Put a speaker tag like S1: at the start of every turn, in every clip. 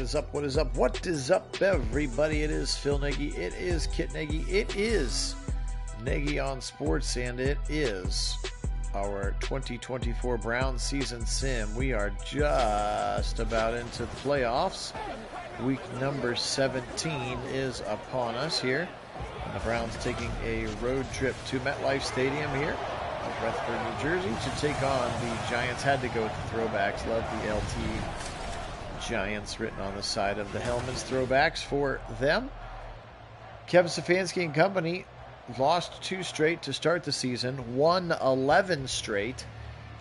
S1: is up? What is up? What is up, everybody? It is Phil Nagy. It is Kit Nagy. It is Nagy on Sports, and it is our 2024 Browns season sim. We are just about into the playoffs. Week number 17 is upon us here. And the Browns taking a road trip to MetLife Stadium here in Rutherford, New Jersey to take on the Giants. Had to go with the throwbacks. Love the LT Giants written on the side of the helmets. Throwbacks for them. Kevin Stefanski and company lost 2 straight to start the season, won 11 straight,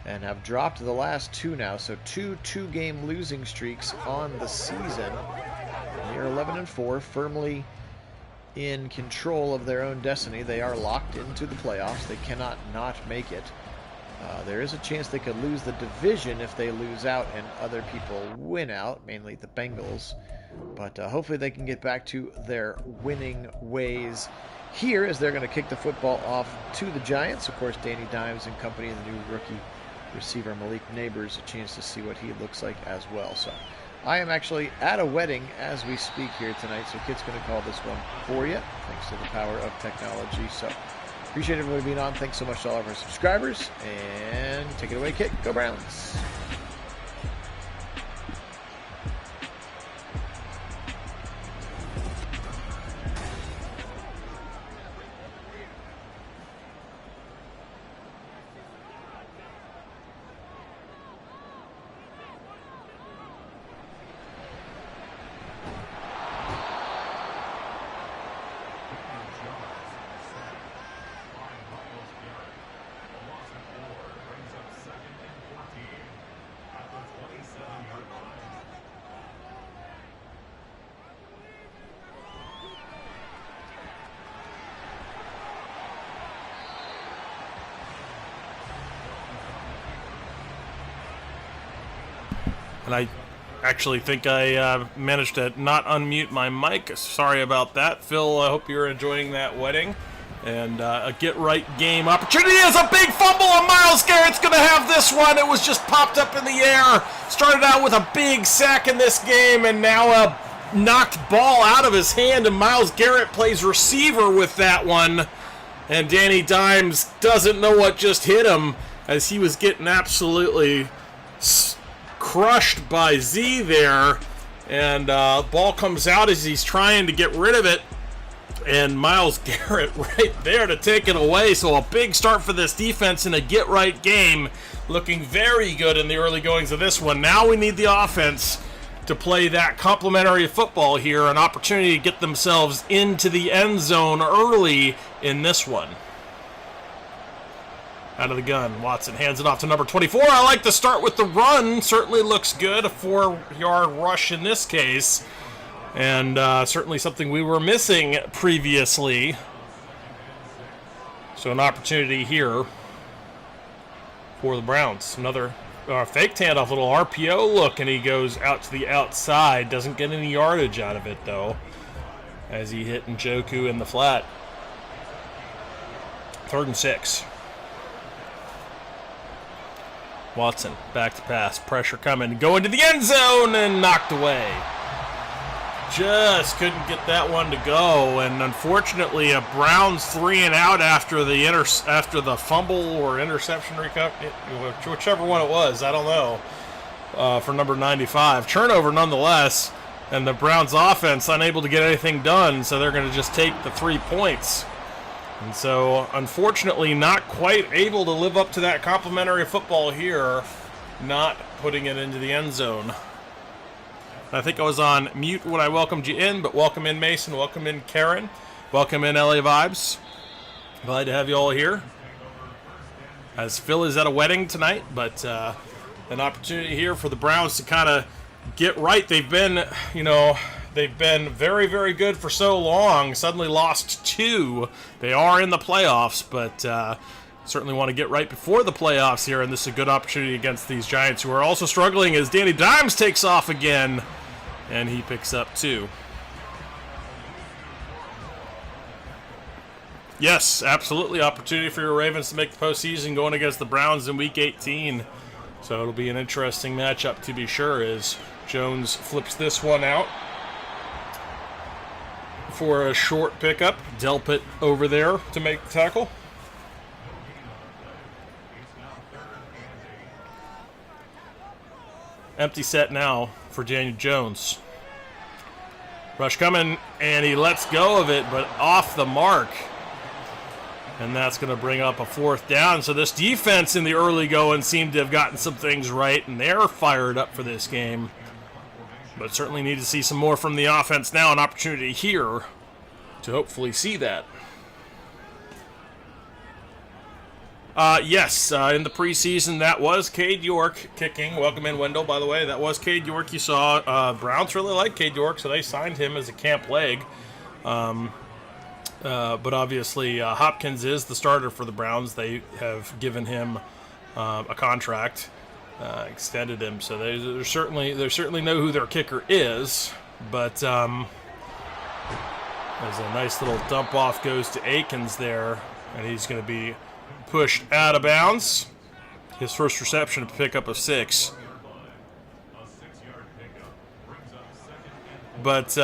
S1: and have dropped the last 2 now. So 2 two-game losing streaks on the season. They're 11-4, firmly in control of their own destiny. They are locked into the playoffs. They cannot not make it. There is a chance they could lose the division if they lose out and other people win out, mainly the Bengals. But hopefully they can get back to their winning ways here as they're going to kick the football off to the Giants. Of course, Danny Dimes and company, the new rookie receiver Malik Neighbors, a chance to see what he looks like as well. So I am actually at a wedding as we speak here tonight, so Kit's going to call this one for you, thanks to the power of technology. So appreciate everybody being on. Thanks so much to all of our subscribers. And take it away, Kit. Go Browns.
S2: And I actually think I managed to not unmute my mic. Sorry about that. Phil, I hope you're enjoying that wedding. And a get-right game opportunity is a big fumble, and Myles Garrett's going to have this one. It was just popped up in the air. Started out with a big sack in this game, and now a knocked ball out of his hand, and Myles Garrett plays receiver with that one. And Danny Dimes doesn't know what just hit him as he was getting absolutely crushed by Z there, and ball comes out as he's trying to get rid of it, and Myles Garrett right there to take it away. So a big start for this defense in a get-right game, looking very good in the early goings of this one. Now we need the offense to play that complementary football here, an opportunity to get themselves into the end zone early in this one. Out of the gun, Watson hands it off to number 24. I like to start with the run. Certainly looks good. A 4-yard rush in this case. And certainly something we were missing previously. So an opportunity here for the Browns. Another fake handoff, little RPO look, and he goes out to the outside. Doesn't get any yardage out of it, though, as he hit Njoku in the flat. 3rd and 6. Watson, back to pass, pressure coming, going to the end zone and knocked away. Just couldn't get that one to go, and unfortunately, a Browns 3 and out after the fumble or interception recovery, whichever one it was, I don't know, for number 95. Turnover nonetheless, and the Browns offense unable to get anything done, so they're going to just take the 3 points. And so, unfortunately, not quite able to live up to that complimentary football here, not putting it into the end zone. I think I was on mute when I welcomed you in, but welcome in, Mason. Welcome in, Karen. Welcome in, LA Vibes. Glad to have you all here. As Phil is at a wedding tonight, but an opportunity here for the Browns to kind of get right. They've been, they've been very, very good for so long. Suddenly lost 2. They are in the playoffs, but certainly want to get right before the playoffs here, and this is a good opportunity against these Giants, who are also struggling as Danny Dimes takes off again, and he picks up 2. Yes, absolutely opportunity for your Ravens to make the postseason going against the Browns in Week 18. So it'll be an interesting matchup to be sure, as Jones flips this one out for a short pickup. Delpit over there to make the tackle. Empty set now for Daniel Jones. Rush coming, and he lets go of it, but off the mark. And that's going to bring up a 4th down. So this defense in the early going seemed to have gotten some things right, and they're fired up for this game. But certainly need to see some more from the offense now. An opportunity here to hopefully see that. Yes, in the preseason, that was Cade York kicking. Welcome in, Wendell, by the way. That was Cade York. You saw Browns really like Cade York, so they signed him as a camp leg. But obviously, Hopkins is the starter for the Browns. They have given him a contract, extended him, so they certainly know who their kicker is. But as a nice little dump off goes to Akins there, and he's going to be pushed out of bounds. His first reception, a pickup of 6. But,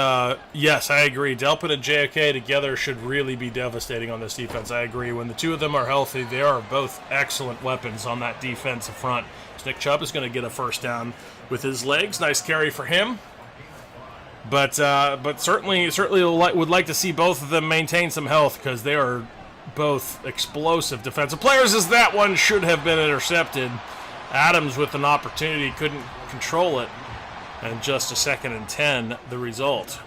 S2: yes, I agree. Delpit and JOK together should really be devastating on this defense. I agree. When the two of them are healthy, they are both excellent weapons on that defensive front. So Nick Chubb is going to get a first down with his legs. Nice carry for him. But certainly would like to see both of them maintain some health because they are both explosive defensive players, as that one should have been intercepted. Adams with an opportunity, couldn't control it. And just a 2nd and 10, the result.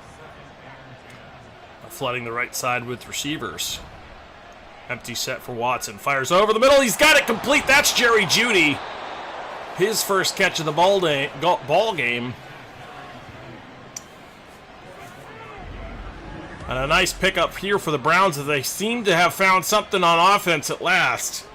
S2: Flooding the right side with receivers. Empty set for Watson. Fires over the middle. He's got it complete. That's Jerry Jeudy. His first catch of the ball game. And a nice pickup here for the Browns, as they seem to have found something on offense at last.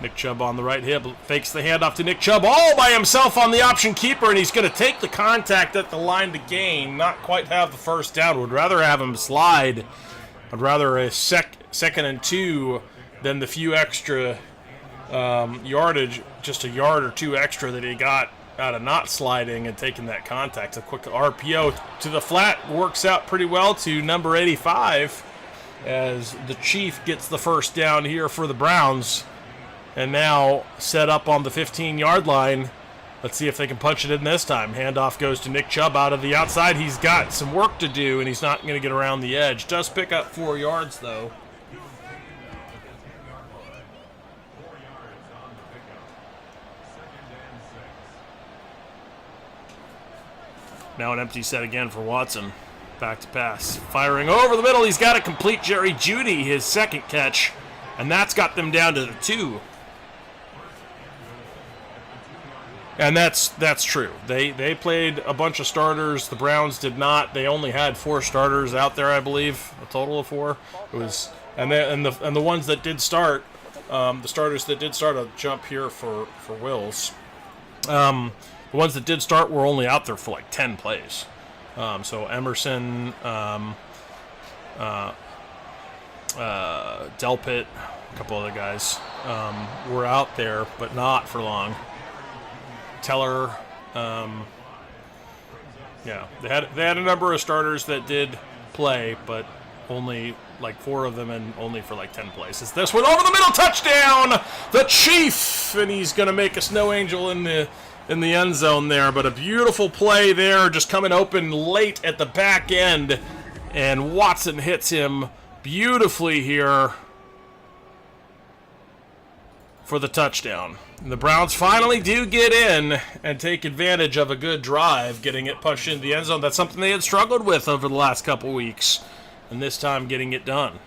S2: Nick Chubb on the right hip, fakes the handoff to Nick Chubb all by himself on the option keeper, and he's going to take the contact at the line to gain, not quite have the first down. Would rather have him slide. I'd rather a 2nd and 2 than the few extra yardage, just a yard or 2 extra that he got out of not sliding and taking that contact. A quick RPO to the flat works out pretty well to number 85, as the Chief gets the first down here for the Browns. And now set up on the 15-yard line. Let's see if they can punch it in this time. Handoff goes to Nick Chubb out of the outside. He's got some work to do, and he's not going to get around the edge. Does pick up 4 yards, though. Now an empty set again for Watson. Back to pass. Firing over the middle. He's got to complete Jerry Jeudy, his 2nd catch. And that's got them down to the 2. And that's true. They played a bunch of starters. The Browns did not. They only had 4 starters out there, I believe, a total of 4. It was and the ones that did start, the starters that did start, a jump here for Wills. The ones that did start were only out there for like 10 plays. So Emerson, Delpit, a couple other guys were out there, but not for long. Teller, yeah, they had a number of starters that did play, but only like 4 of them, and only for like 10 plays. It's this one over the middle, touchdown, the Chief, and he's gonna make a snow angel in the end zone there. But a beautiful play there, just coming open late at the back end, and Watson hits him beautifully here for the touchdown. And the Browns finally do get in and take advantage of a good drive, getting it punched into the end zone. That's something they had struggled with over the last couple weeks, and this time getting it done.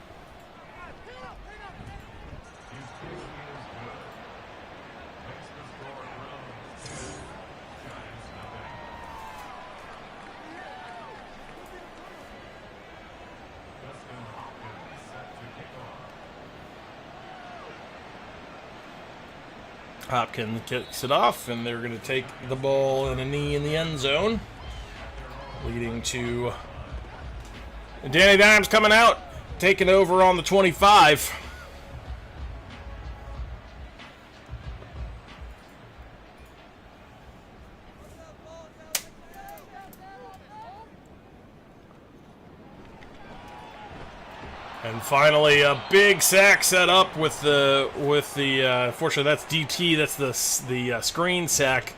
S2: Hopkins kicks it off, and they're going to take the ball and a knee in the end zone, leading to Danny Dimes coming out, taking over on the 25. And finally, a big sack set up with the unfortunately that's DT. That's the screen sack.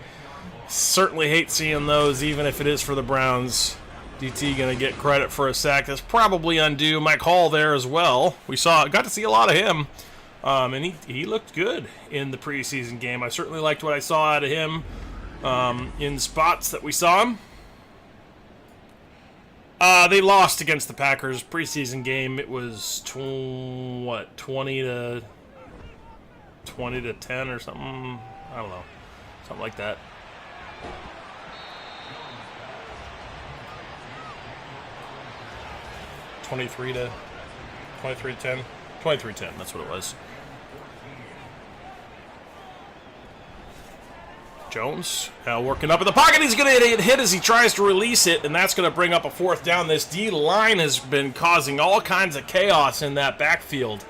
S2: Certainly hate seeing those, even if it is for the Browns. DT going to get credit for a sack that's probably undue. Mike Hall there as well. Got to see a lot of him, and he looked good in the preseason game. I certainly liked what I saw out of him in spots that we saw him. They lost against the Packers preseason game. It was 20 to 10 or something. I don't know, something like that. $23 to 10. 23-10. That's what it was. Jones working up in the pocket. He's going to get hit as he tries to release it, and that's going to bring up a fourth down. This D-line has been causing all kinds of chaos in that backfield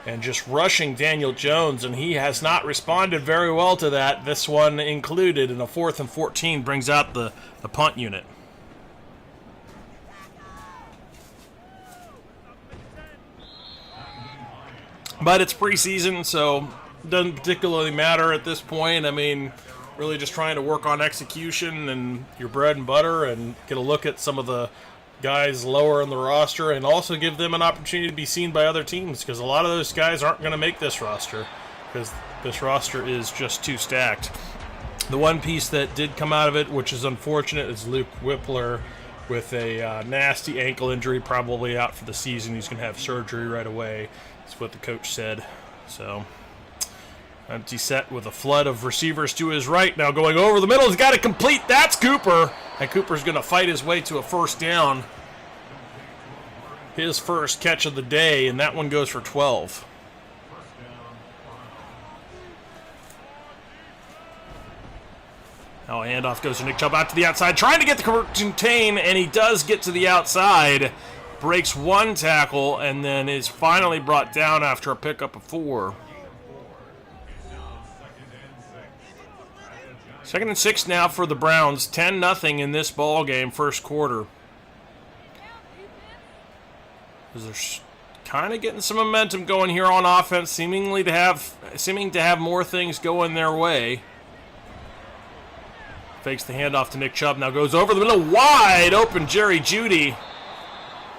S2: and just rushing Daniel Jones, and he has not responded very well to that, this one included, and a 4th and 14 brings out the punt unit. But it's preseason, so it doesn't particularly matter at this point. I mean, really just trying to work on execution and your bread and butter and get a look at some of the guys lower in the roster and also give them an opportunity to be seen by other teams, because a lot of those guys aren't going to make this roster because this roster is just too stacked. The one piece that did come out of it, which is unfortunate, is Luke Whippler with a nasty ankle injury, probably out for the season. He's going to have surgery right away. That's what the coach said. So, empty set with a flood of receivers to his right. Now going over the middle. He's got to complete. That's Cooper. And Cooper's going to fight his way to a first down. His first catch of the day, and that one goes for 12. Now a handoff goes to Nick Chubb out to the outside, trying to get the contain, and he does get to the outside. Breaks one tackle, and then is finally brought down after a pickup of 4. 2nd and 6 now for the Browns. 10-0 in this ball game, first quarter. They're kind of getting some momentum going here on offense, seeming to have more things going their way. Fakes the handoff to Nick Chubb. Now goes over the middle, wide open Jerry Jeudy.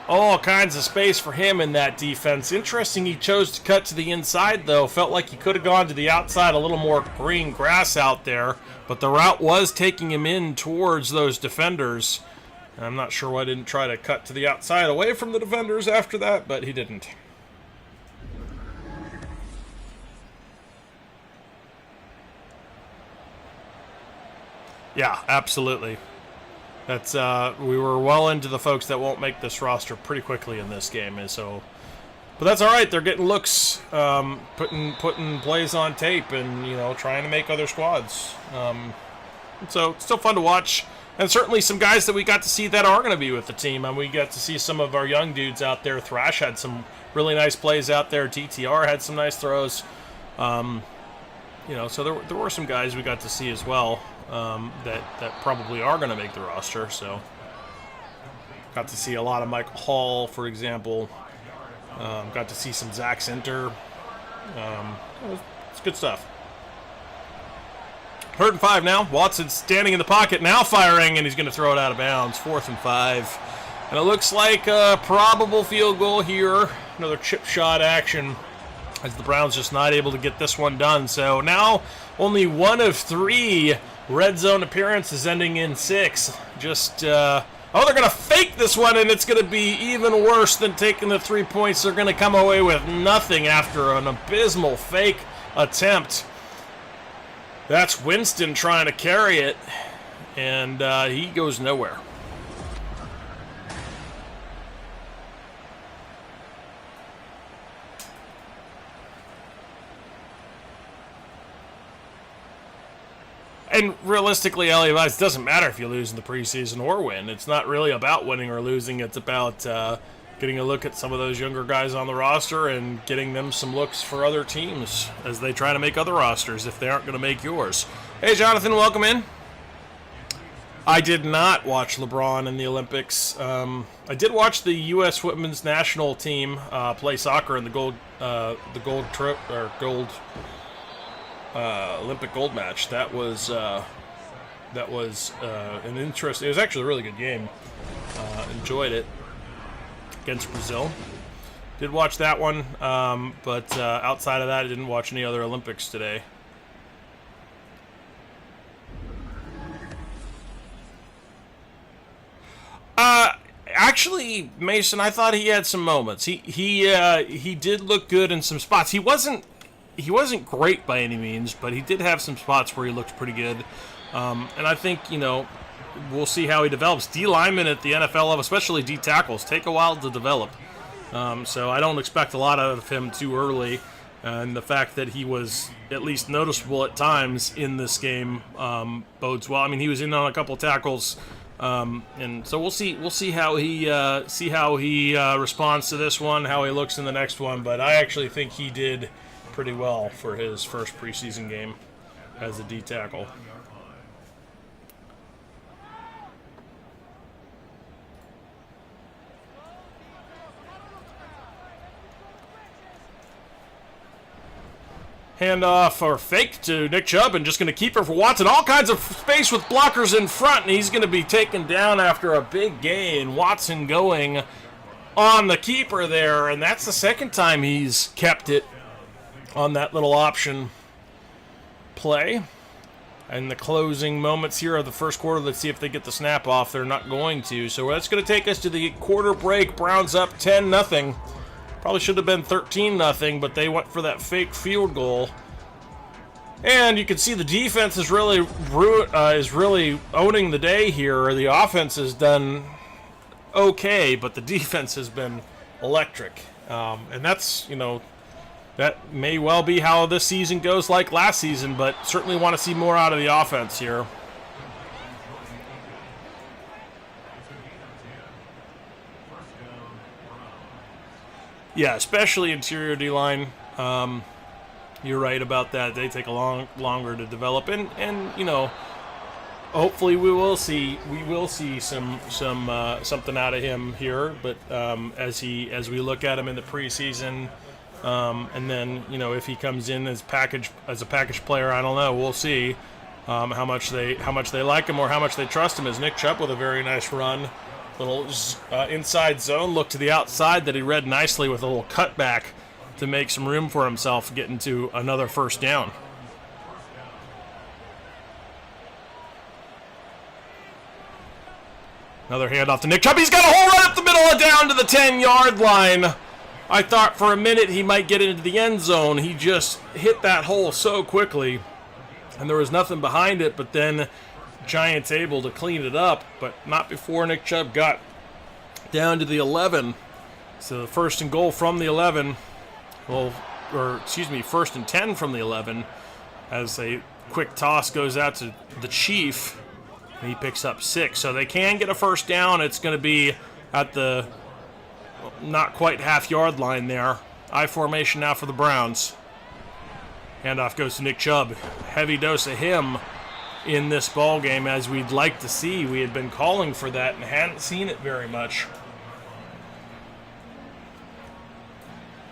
S2: All kinds of space for him in that defense. Interesting he chose to cut to the inside, though. Felt like he could have gone to the outside, a little more green grass out there. But the route was taking him in towards those defenders. I'm not sure why he didn't try to cut to the outside away from the defenders after that, but he didn't. Yeah, absolutely. That's we were well into the folks that won't make this roster pretty quickly in this game, and so. But that's all right. They're getting looks, putting plays on tape, and trying to make other squads. So it's still fun to watch, and certainly some guys that we got to see that are going to be with the team. And we got to see some of our young dudes out there. Thrash had some really nice plays out there. TTR had some nice throws. So there were some guys we got to see as well. That probably are going to make the roster. So got to see a lot of Michael Hall, for example. Got to see some Zach Center. It's good stuff. 3rd and 5 now. Watson's standing in the pocket, now firing, and he's going to throw it out of bounds. 4th and 5. And it looks like a probable field goal here. Another chip shot action, as the Browns just not able to get this one done. So now only 1 of 3 red zone appearances, ending in 6. They're going to fake this one, and it's going to be even worse than taking the 3 points. They're going to come away with nothing after an abysmal fake attempt. That's Winston trying to carry it, and he goes nowhere. And realistically, Elliot, it doesn't matter if you lose in the preseason or win. It's not really about winning or losing. It's about getting a look at some of those younger guys on the roster and getting them some looks for other teams as they try to make other rosters if they aren't going to make yours. Hey, Jonathan, welcome in. I did not watch LeBron in the Olympics. I did watch the U.S. Women's National Team play soccer in the gold Olympic gold match. That was an interesting. It was actually a really good game. Enjoyed it against Brazil. Did watch that one, but outside of that, I didn't watch any other Olympics today. Actually, Mason, I thought he had some moments. He did look good in some spots. He wasn't great by any means, but he did have some spots where he looked pretty good. And I think, we'll see how he develops. D linemen at the NFL level, especially D tackles, take a while to develop. So I don't expect a lot out of him too early. And the fact that he was at least noticeable at times in this game bodes well. I mean, he was in on a couple tackles. And so we'll see how he responds to this one, how he looks in the next one. But I actually think he did pretty well for his first preseason game as a D tackle. Handoff or fake to Nick Chubb and just going to keep her for Watson. All kinds of space with blockers in front, and he's going to be taken down after a big gain. Watson going on the keeper there, and that's the second time he's kept it on that little option play. And the closing moments here of the first quarter, let's see if they get the snap off. They're not going to, so that's going to take us to the quarter break. Browns up 10-0. Probably should have been 13-0, but they went for that fake field goal. And you can see the defense is really owning the day here. The offense has done okay, but the defense has been electric. And that's, that may well be how this season goes like last season, but certainly want to see more out of the offense here. Yeah, especially interior D-line. You're right about that. They take a longer to develop, and hopefully we will see some something out of him here. But as we look at him in the preseason, and then if he comes in as a package player, I don't know. We'll see how much they like him or how much they trust him. As Nick Chubb with a very nice run. Little inside zone look to the outside that he read nicely with a little cutback to make some room for himself, getting to another first down. Another handoff to Nick Chubb. He's got a hole right up the middle, down to the 10-yard line. I thought for a minute he might get into the end zone. He just hit that hole so quickly, and there was nothing behind it, but then Giants able to clean it up, but not before Nick Chubb got down to the 11. So the first and goal from the 11, first and 10 from the 11, as a quick toss goes out to the Chief, and he picks up 6. So they can get a first down. It's going to be at the not quite half-yard line there. I formation now for the Browns. Handoff goes to Nick Chubb. Heavy dose of him in this ball game, as we'd like to see. We had been calling for that and hadn't seen it very much.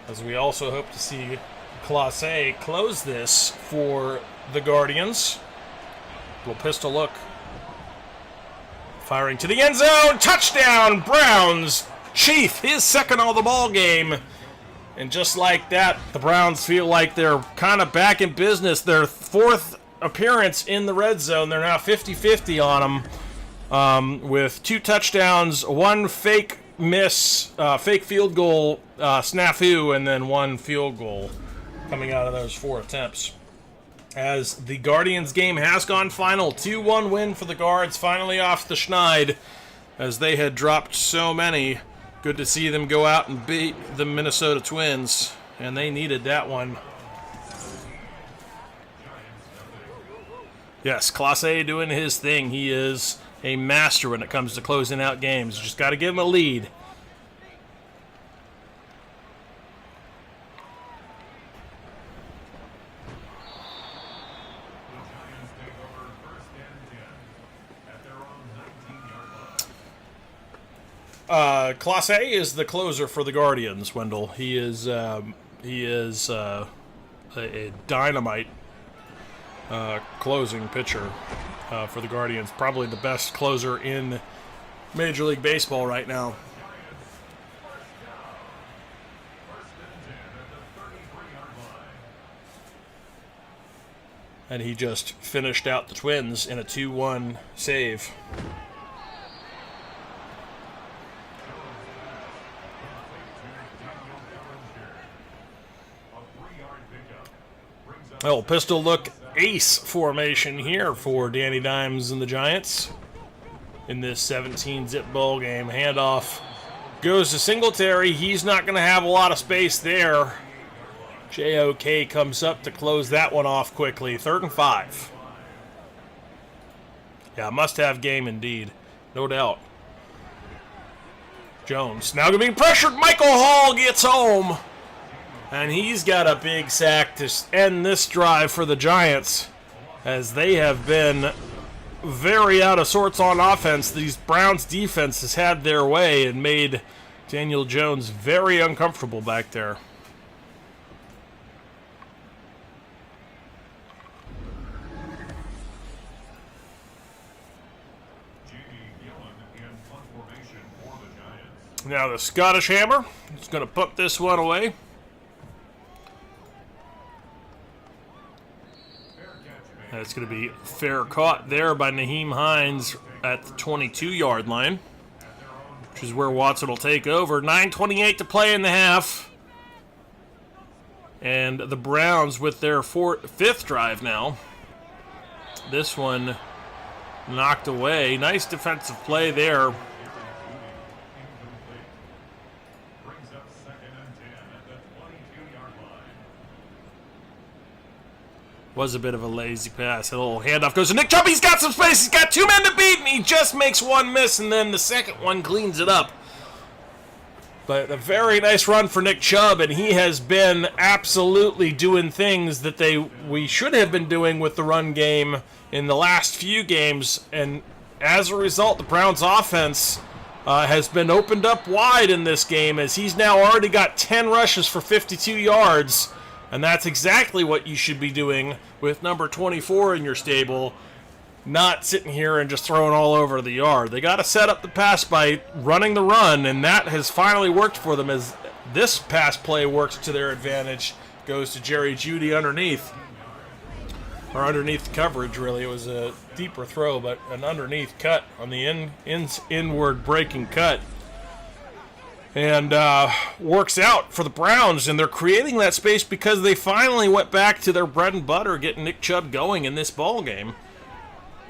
S2: As we also hope to see Clase close this for the Guardians. Little pistol look. Firing to the end zone. Touchdown, Browns. Chief, his second on the ball game. And just like that, the Browns feel like they're kind of back in business. Their fourth appearance in the red zone. They're now 50-50 on them, with 2 touchdowns, 1 fake miss, fake field goal snafu, and then 1 field goal coming out of those 4 attempts. As the Guardians game has gone final, 2-1 win for the Guards, finally off the schneid, as they had dropped so many. Good to see them go out and beat the Minnesota Twins, and they needed that one. Yes, Class A doing his thing. He is a master when it comes to closing out games. Just got to give him a lead. Class A is the closer for the Guardians, Wendell. He is a dynamite closing pitcher for the Guardians. Probably the best closer in Major League Baseball right now. And he just finished out the Twins in a 2-1 save. Oh, pistol look ace formation here for Danny Dimes and the Giants in this 17-zip ball game. Handoff goes to Singletary. He's not going to have a lot of space there. JOK comes up to close that one off quickly. 3rd and 5. Yeah, must-have game indeed. No doubt. Jones now going to be pressured. Michael Hall gets home. And he's got a big sack to end this drive for the Giants, as they have been very out of sorts on offense. These Browns defense has had their way and made Daniel Jones very uncomfortable back there. Now the Scottish Hammer is going to put this one away. That's going to be fair caught there by Nyheim Hines at the 22-yard line, which is where Watson will take over. 9:28 to play in the half. And the Browns with their fifth drive now. This one knocked away. Nice defensive play there. Was a bit of a lazy pass. A little handoff goes to Nick Chubb. He's got some space. He's got 2 men to beat, and he just makes one miss, and then the second one cleans it up. But a very nice run for Nick Chubb, and he has been absolutely doing things that we should have been doing with the run game in the last few games. And as a result, the Browns' offense has been opened up wide in this game, as he's now already got 10 rushes for 52 yards. And that's exactly what you should be doing with number 24 in your stable, not sitting here and just throwing all over the yard. They got to set up the pass by running the run, and that has finally worked for them, as this pass play works to their advantage. Goes to Jerry Jeudy underneath, or underneath the coverage, really. It was a deeper throw, but an underneath cut on the inward breaking cut. And works out for the Browns, and they're creating that space because they finally went back to their bread and butter, getting Nick Chubb going in this ball game.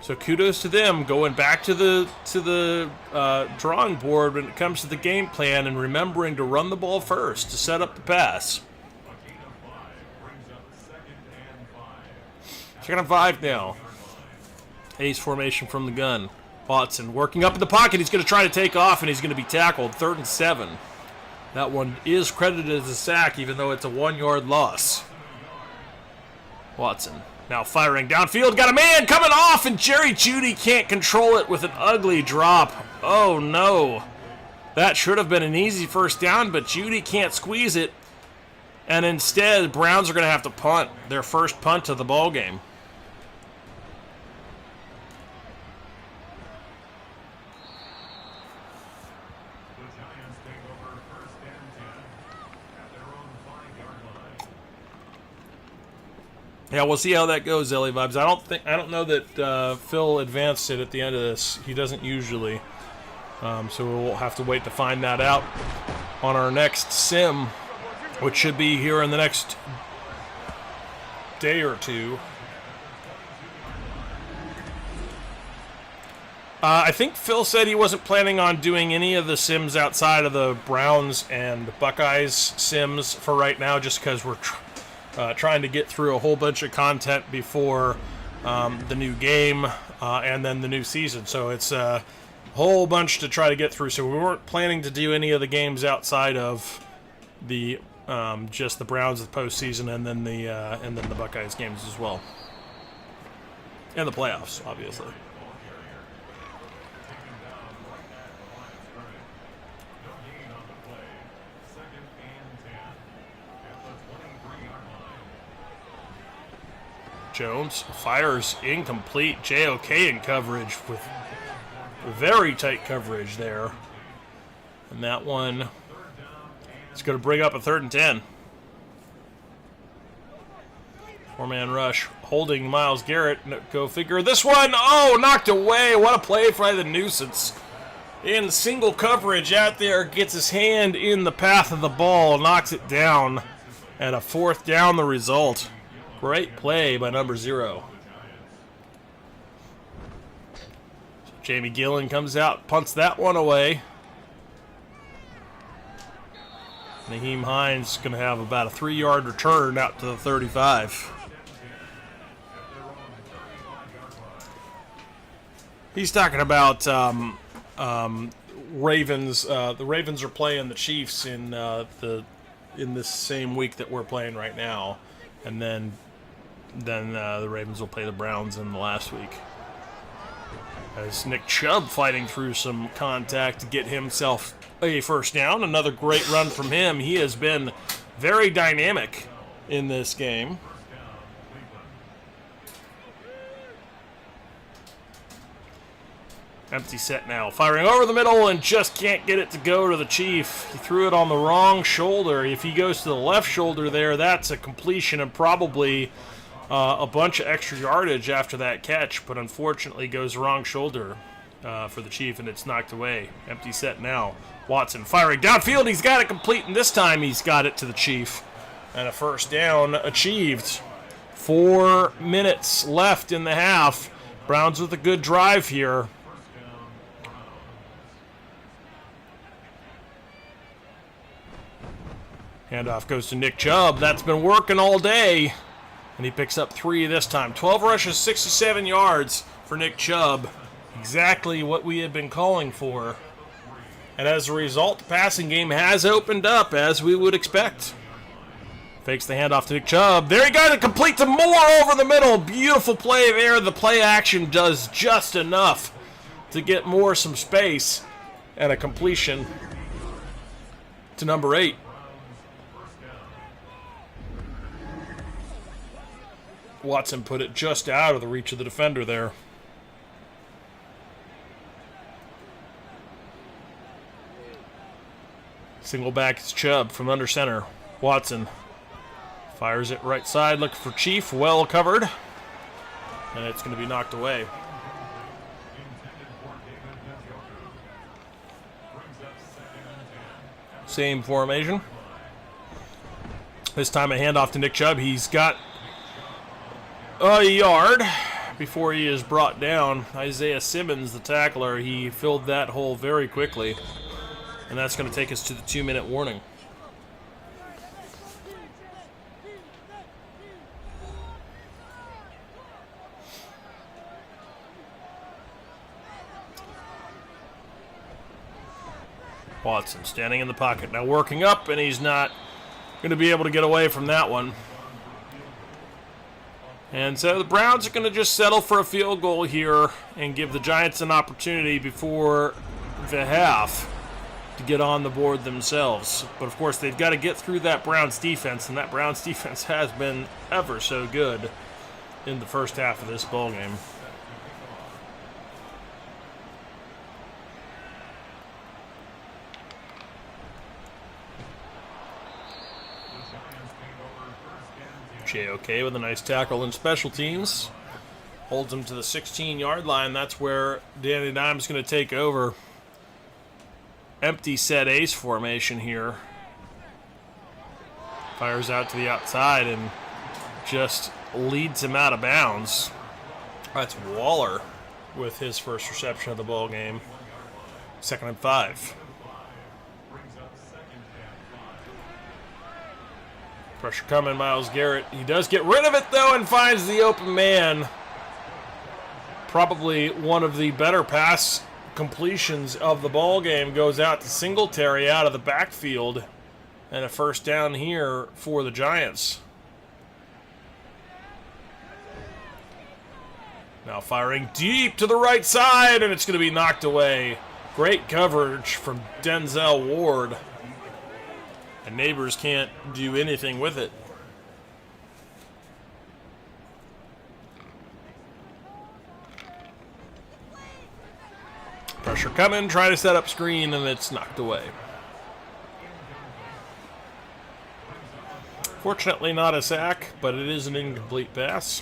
S2: So kudos to them, going back to the drawing board when it comes to the game plan, and remembering to run the ball first to set up the pass. 2nd and 5 now. Ace formation from the gun. Watson working up in the pocket. He's going to try to take off, and he's going to be tackled. 3rd and 7. That one is credited as a sack, even though it's a 1-yard loss. Watson now firing downfield. Got a man coming off, and Jerry Jeudy can't control it with an ugly drop. Oh, no. That should have been an easy first down, but Jeudy can't squeeze it. And instead, the Browns are going to have to punt, their first punt of the ball game. Yeah, we'll see how that goes, Ellie Vibes. I don't know that Phil advanced it at the end of this. He doesn't usually. So we'll have to wait to find that out on our next sim, which should be here in the next day or two. I think Phil said he wasn't planning on doing any of the sims outside of the Browns and Buckeyes sims for right now, just because we're trying to get through a whole bunch of content before the new game, and then the new season. So it's a whole bunch to try to get through. So we weren't planning to do any of the games outside of the just the Browns of the postseason, and then the Buckeyes games as well, and the playoffs, obviously. Jones fires incomplete. JOK in coverage with very tight coverage there. And that one is going to bring up a 3rd and 10. 4-man rush holding Myles Garrett. Go figure. This one, knocked away. What a play by the nuisance. In single coverage out there, gets his hand in the path of the ball, knocks it down. And a 4th down the result. Great play by number 0. So Jamie Gillen comes out, punts that one away. Naheem Hines going to have about a 3-yard return out to the 35. He's talking about Ravens. The Ravens are playing the Chiefs in this same week that we're playing right now, and then the Ravens will play the Browns in the last week. As Nick Chubb fighting through some contact to get himself a 1st down. Another great run from him. He has been very dynamic in this game. Empty set now. Firing over the middle and just can't get it to go to the Chief. He threw it on the wrong shoulder. If he goes to the left shoulder there, that's a completion and probably a bunch of extra yardage after that catch, but unfortunately goes wrong shoulder for the Chief, and it's knocked away. Empty set now. Watson firing downfield. He's got it complete, and this time he's got it to the Chief. And a 1st down achieved. 4 minutes left in the half. Browns with a good drive here. Handoff goes to Nick Chubb. That's been working all day. And he picks up 3 this time. 12 rushes, 67 yards for Nick Chubb. Exactly what we had been calling for. And as a result, the passing game has opened up, as we would expect. Fakes the handoff to Nick Chubb. There he got it complete to Moore over the middle. Beautiful play there. The play action does just enough to get Moore some space. And a completion to number 8. Watson put it just out of the reach of the defender there. Single back is Chubb from under center. Watson fires it right side, looking for Chief, well covered. And it's going to be knocked away. Same formation. This time a handoff to Nick Chubb. He's got a yard before he is brought down. Isaiah Simmons, the tackler, he filled that hole very quickly. And that's going to take us to the 2-minute warning. Watson standing in the pocket. Now working up, and he's not going to be able to get away from that one. And so the Browns are going to just settle for a field goal here and give the Giants an opportunity before the half to get on the board themselves. But of course, they've got to get through that Browns defense, and that Browns defense has been ever so good in the first half of this ballgame. JOK with a nice tackle in special teams. Holds him to the 16-yard line. That's where Danny Dimes going to take over. Empty set ace formation here. Fires out to the outside and just leads him out of bounds. That's Waller with his first reception of the ball game. 2nd and 5. Pressure coming, Myles Garrett. He does get rid of it, though, and finds the open man Probably one of the better pass completions of the ball game goes out to Singletary out of the backfield, and a first down here for the Giants. Now firing deep to the right side, and it's going to be knocked away. Great coverage from Denzel Ward. And Neighbors can't do anything with it. Pressure coming, try to set up screen, and it's knocked away. Fortunately not a sack, but it is an incomplete pass.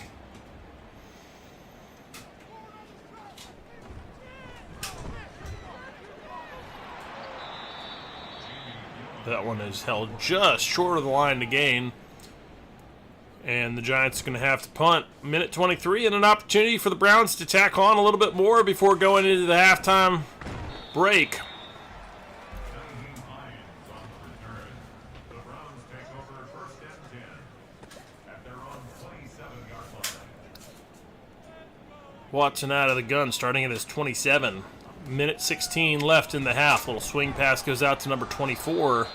S2: That one is held just short of the line to gain. And the Giants are going to have to punt. Minute 23 and an opportunity for the Browns to tack on a little bit more before going into the halftime break. Watson out of the gun, starting at his 27. Minute 16 left in the half. Little swing pass goes out to number 24.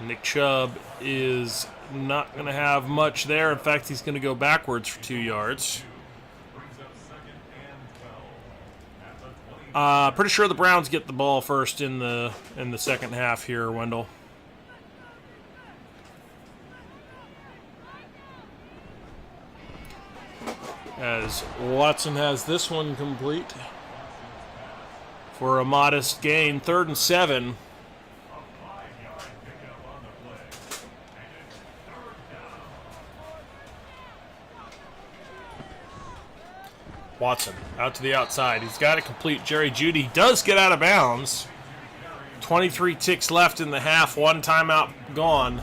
S2: Nick Chubb is not going to have much there. In fact, he's going to go backwards for 2 yards. Pretty sure the Browns get the ball first in the second half here, Wendell. As Watson has this one complete for a modest gain, 3rd and 7. Watson out to the outside. He's got it complete. Jerry Jeudy does get out of bounds. 23 ticks left in the half. 1 timeout gone.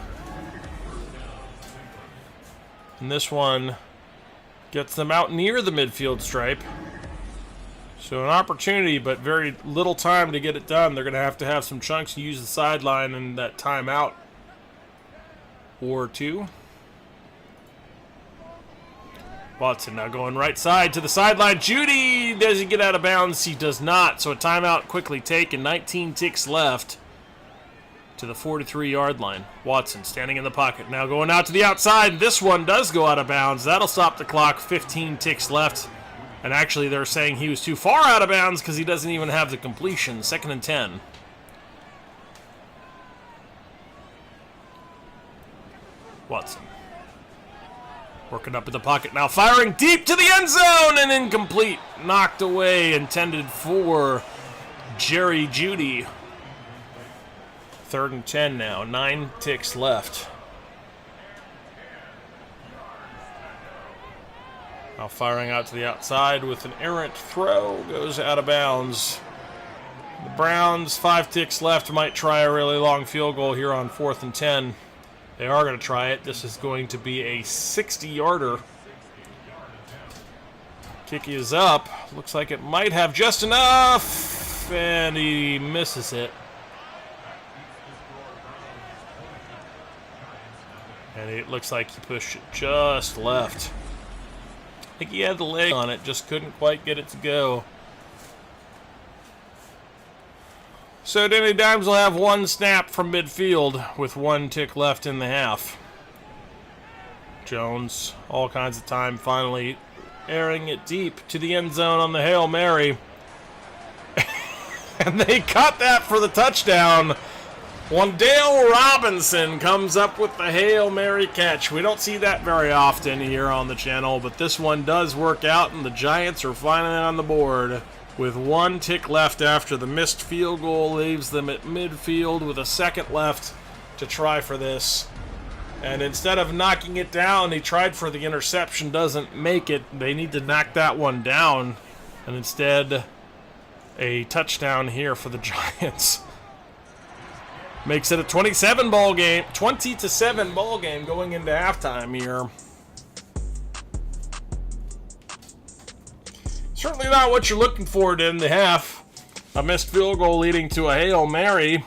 S2: And this one gets them out near the midfield stripe. So an opportunity, but very little time to get it done. They're going to have some chunks to use the sideline and that timeout or two. Watson now going right side to the sideline. Jeudy, does he get out of bounds? He does not. So a timeout quickly taken. 19 ticks left to the 43-yard line. Watson standing in the pocket. Now going out to the outside. This one does go out of bounds. That'll stop the clock. 15 ticks left. And actually they're saying he was too far out of bounds because he doesn't even have the completion. 2nd and 10. Watson. Working up in the pocket now, firing deep to the end zone and incomplete. Knocked away, intended for Jerry Jeudy. 3rd and 10 now, 9 ticks left. Now firing out to the outside with an errant throw, goes out of bounds. The Browns, 5 ticks left, might try a really long field goal here on 4th and 10. They are going to try it. This is going to be a 60-yarder. Kick is up. Looks like it might have just enough. And he misses it. And it looks like he pushed it just left. I think he had the leg on it, just couldn't quite get it to go. So Danny Dimes will have 1 snap from midfield with 1 tick left in the half. Jones, all kinds of time, finally airing it deep to the end zone on the Hail Mary. And they caught that for the touchdown. Wandale Robinson comes up with the Hail Mary catch. We don't see that very often here on the channel, but this one does work out, and the Giants are finally on the board. With 1 tick left after the missed field goal leaves them at midfield with a second left to try for this. And instead of knocking it down, he tried for the interception, doesn't make it. They need to knock that one down. And instead, a touchdown here for the Giants. Makes it a 20-7 ball game going into halftime here. Certainly not what you're looking for in the half. A missed field goal leading to a Hail Mary.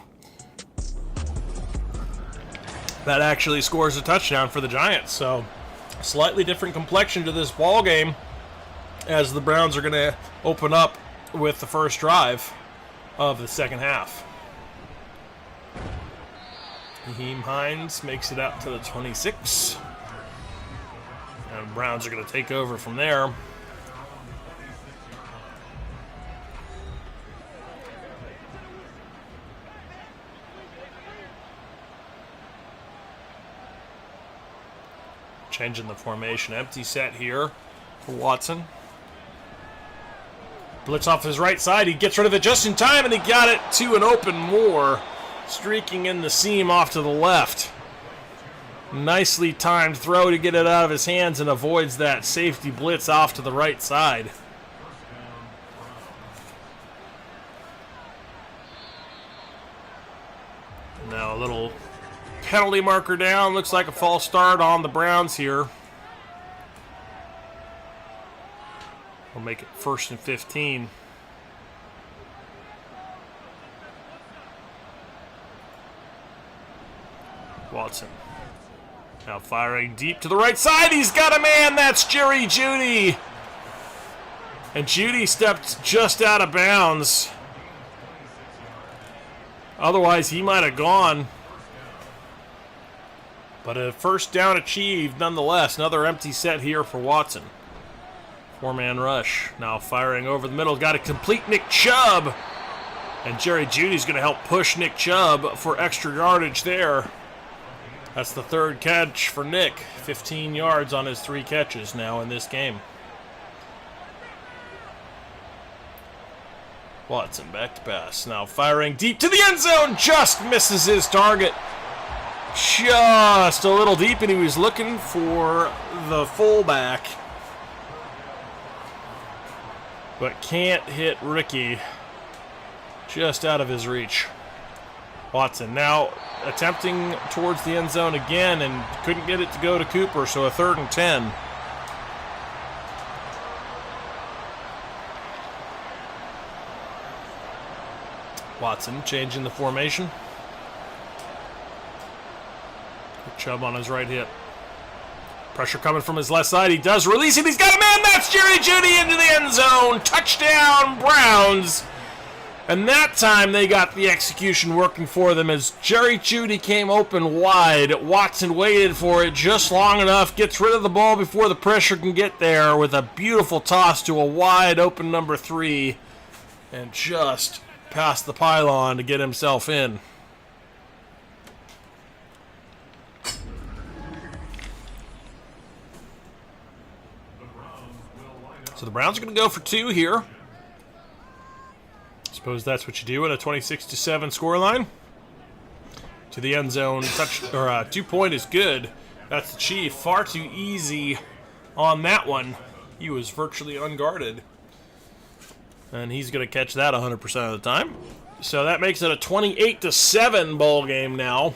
S2: That actually scores a touchdown for the Giants. So, slightly different complexion to this ball game. as the Browns are going to open up with the first drive of the second half. Naheem Hines makes it out to the 26. And Browns are going to take over from there. Changing the formation. Empty set here for Watson. Blitz off his right side. He gets rid of it just in time, and he got it to an open Moore, streaking in the seam off to the left. Nicely timed throw to get it out of his hands and avoids that safety blitz off to the right side. Now a little penalty marker down. Looks like a false start on the Browns here. We'll make it 1st and 15. Watson now firing deep to the right side. He's got a man. That's Jerry Jeudy. And Jeudy stepped just out of bounds. Otherwise, he might have gone. But a first down achieved nonetheless. Another empty set here for Watson. 4-man rush. Now firing over the middle. Got to complete Nick Chubb. And Jerry Jeudy's going to help push Nick Chubb for extra yardage there. That's the third catch for Nick. 15 yards on his 3 catches now in this game. Watson back to pass. Now firing deep to the end zone. Just misses his target. Just a little deep, and he was looking for the fullback. But can't hit Ricky. Just out of his reach. Watson now attempting towards the end zone again and couldn't get it to go to Cooper, so a 3rd and 10. Watson changing the formation. Chubb on his right hip. Pressure coming from his left side. He does release it. He's got a man. That's Jerry Jeudy into the end zone. Touchdown, Browns. And that time they got the execution working for them as Jerry Jeudy came open wide. Watson waited for it just long enough. Gets rid of the ball before the pressure can get there with a beautiful toss to a wide open number 3. And just past the pylon to get himself in. So the Browns are going to go for 2 here. Suppose that's what you do at a 26-7 scoreline. To the end zone, 2-point is good. That's the Chief. Far too easy on that one. He was virtually unguarded. And he's going to catch that 100% of the time. So that makes it a 28-7 ball game now.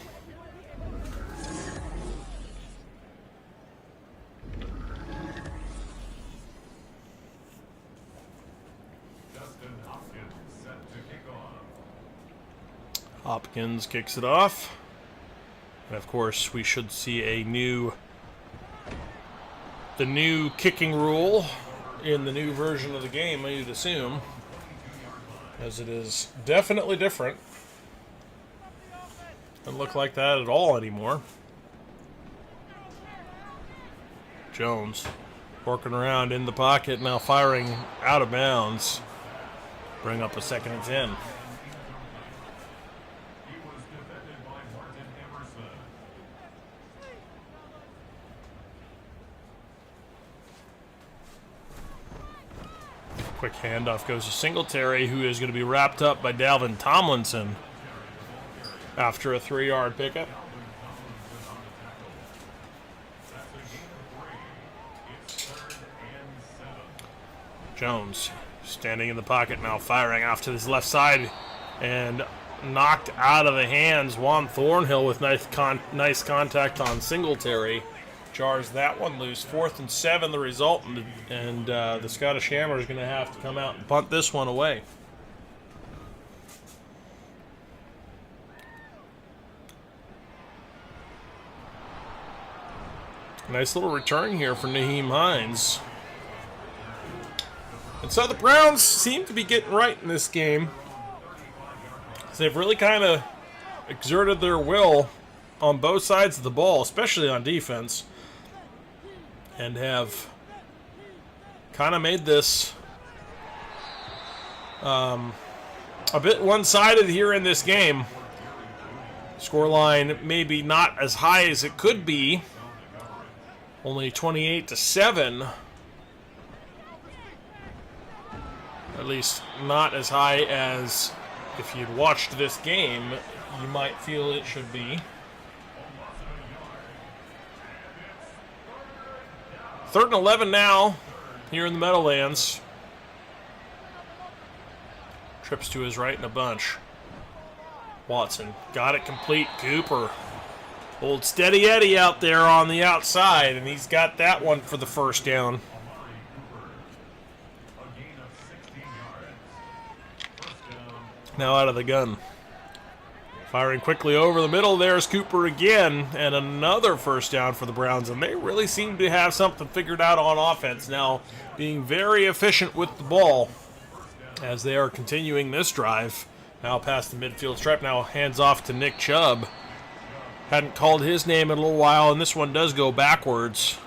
S2: Hopkins kicks it off. And of course, we should see the new kicking rule in the new version of the game, I'd assume, as it is definitely different. Doesn't look like that at all anymore. Jones working around in the pocket, now firing out of bounds. Bring up a 2nd and 10. Quick handoff goes to Singletary, who is going to be wrapped up by Dalvin Tomlinson after a 3-yard pickup. Jones standing in the pocket now, firing off to his left side and knocked out of the hands. Juan Thornhill with nice contact on Singletary. Jars that one loose. 4th and 7 the result, and the Scottish Hammer is going to have to come out and punt this one away. Nice little return here for Naheem Hines. And so the Browns seem to be getting right in this game. They've really kind of exerted their will on both sides of the ball, especially on defense, and have kind of made this a bit one-sided here in this game. Scoreline maybe not as high as it could be, only 28-7. At least not as high as if you'd watched this game, you might feel it should be. 3rd and 11 now here in the Meadowlands. Trips to his right in a bunch. Watson got it complete. Cooper. Old Steady Eddie out there on the outside, and he's got that one for the first down. Now out of the gun. Firing quickly over the middle. There's Cooper again, and another first down for the Browns. And they really seem to have something figured out on offense now, being very efficient with the ball as they are continuing this drive. Now past the midfield stripe. Now hands off to Nick Chubb. Hadn't called his name in a little while, and this one does go backwards.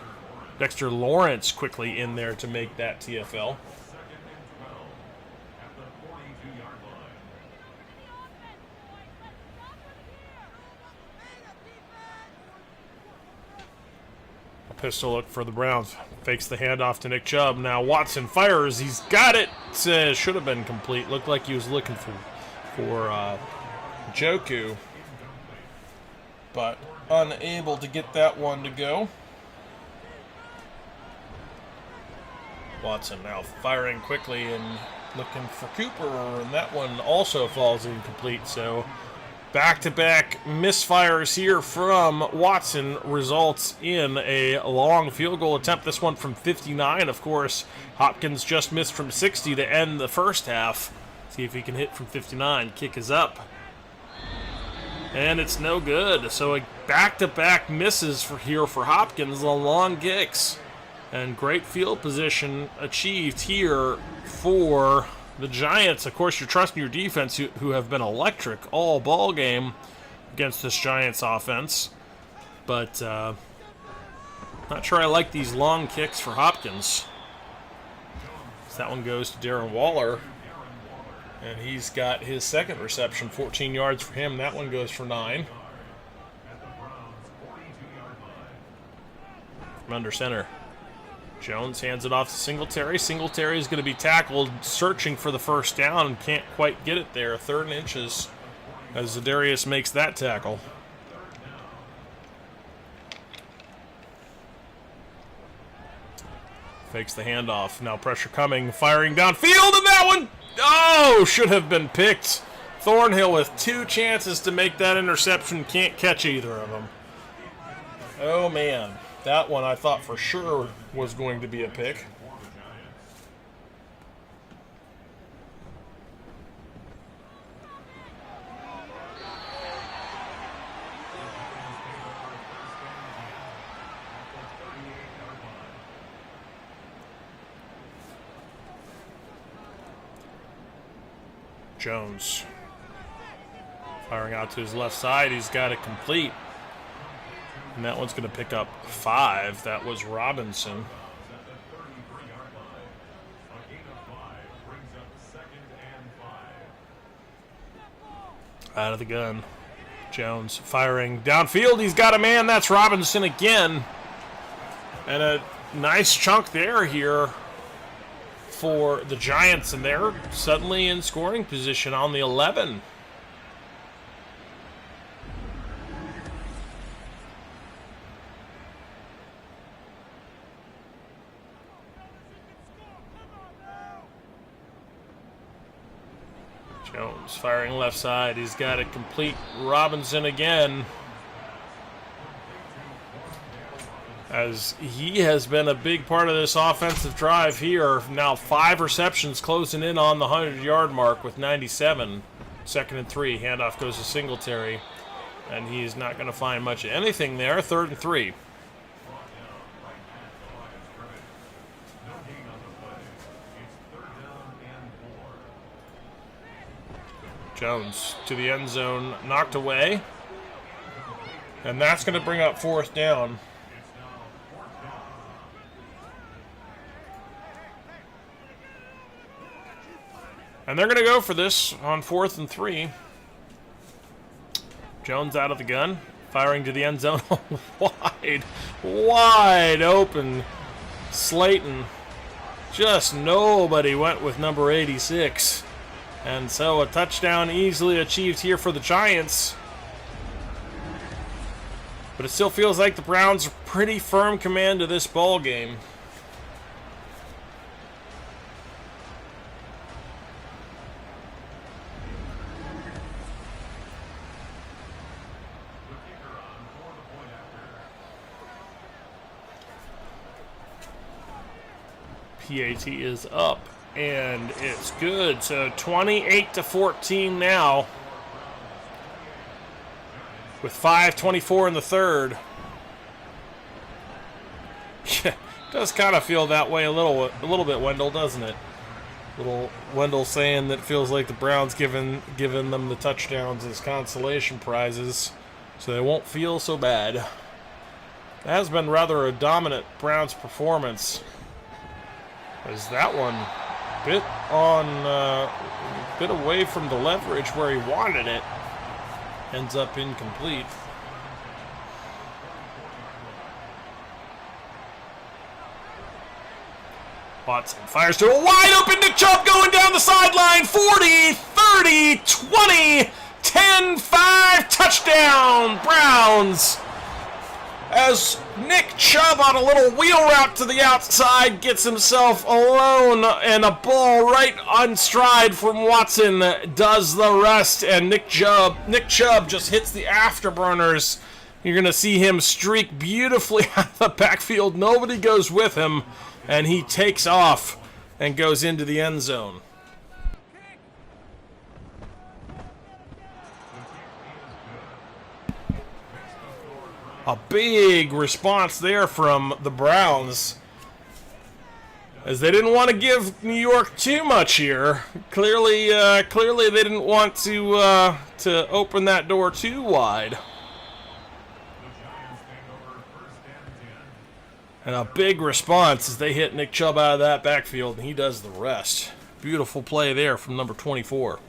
S2: Dexter Lawrence quickly in there to make that TFL. Pistol look for the Browns. Fakes the handoff to Nick Chubb. Now Watson fires. He's got it. Should have been complete. Looked like he was looking for Joku, but unable to get that one to go. Watson now firing quickly and looking for Cooper, and that one also falls incomplete. So back-to-back misfires here from Watson results in a long field goal attempt. This one from 59, of course. Hopkins just missed from 60 to end the first half. See if he can hit from 59. Kick is up. And it's no good. So a back-to-back misses here for Hopkins on long kicks. And great field position achieved here for the Giants. Of course, you're trusting your defense, who have been electric all ball game against this Giants offense. But not sure I like these long kicks for Hopkins. So that one goes to Darren Waller. And he's got his second reception, 14 yards for him. That one goes for 9. From under center. Jones hands it off to Singletary. Singletary is going to be tackled, searching for the first down, and can't quite get it there. 3rd and inches as Zadarius makes that tackle. Fakes the handoff. Now pressure coming, firing downfield, and that one, should have been picked. Thornhill with 2 chances to make that interception, can't catch either of them. Oh, man. That one I thought for sure was going to be a pick. Jones firing out to his left side. He's got it complete. And that one's going to pick up 5. That was Robinson. Out of the gun. Jones firing downfield. He's got a man. That's Robinson again. And a nice chunk there here for the Giants. And they're suddenly in scoring position on the 11. Jones firing left side. He's got it complete. Robinson again, as he has been a big part of this offensive drive here. Now 5 receptions, closing in on the 100-yard mark with 97. 2nd and 3. Handoff goes to Singletary, and he's not going to find much of anything there. 3rd and 3. Jones to the end zone, knocked away. And that's going to bring up 4th down. And they're going to go for this on 4th and 3. Jones out of the gun, firing to the end zone. Wide open. Slayton. Just nobody went with number 86. And so a touchdown easily achieved here for the Giants. But it still feels like the Browns are pretty firm command of this ball game. PAT is up, and it's good. So 28-14 now, with 5:24 in the third. Yeah, does kind of feel that way a little bit, Wendell, doesn't it? Little Wendell saying that it feels like the Browns giving them the touchdowns as consolation prizes, so they won't feel so bad. It has been rather a dominant Browns performance. Is that one bit away from the leverage where he wanted it? Ends up incomplete. Watson fires to a wide open Nick Chubb going down the sideline. 40, 30, 20, 10, 5, touchdown, Browns. As Nick Chubb on a little wheel route to the outside gets himself alone, and a ball right on stride from Watson does the rest, and Nick Chubb just hits the afterburners. You're going to see him streak beautifully out of the backfield. Nobody goes with him, and he takes off and goes into the end zone. A big response there from the Browns, as they didn't want to give New York too much here. Clearly they didn't want to open that door too wide. And a big response as they hit Nick Chubb out of that backfield, and he does the rest. Beautiful play there from number 24.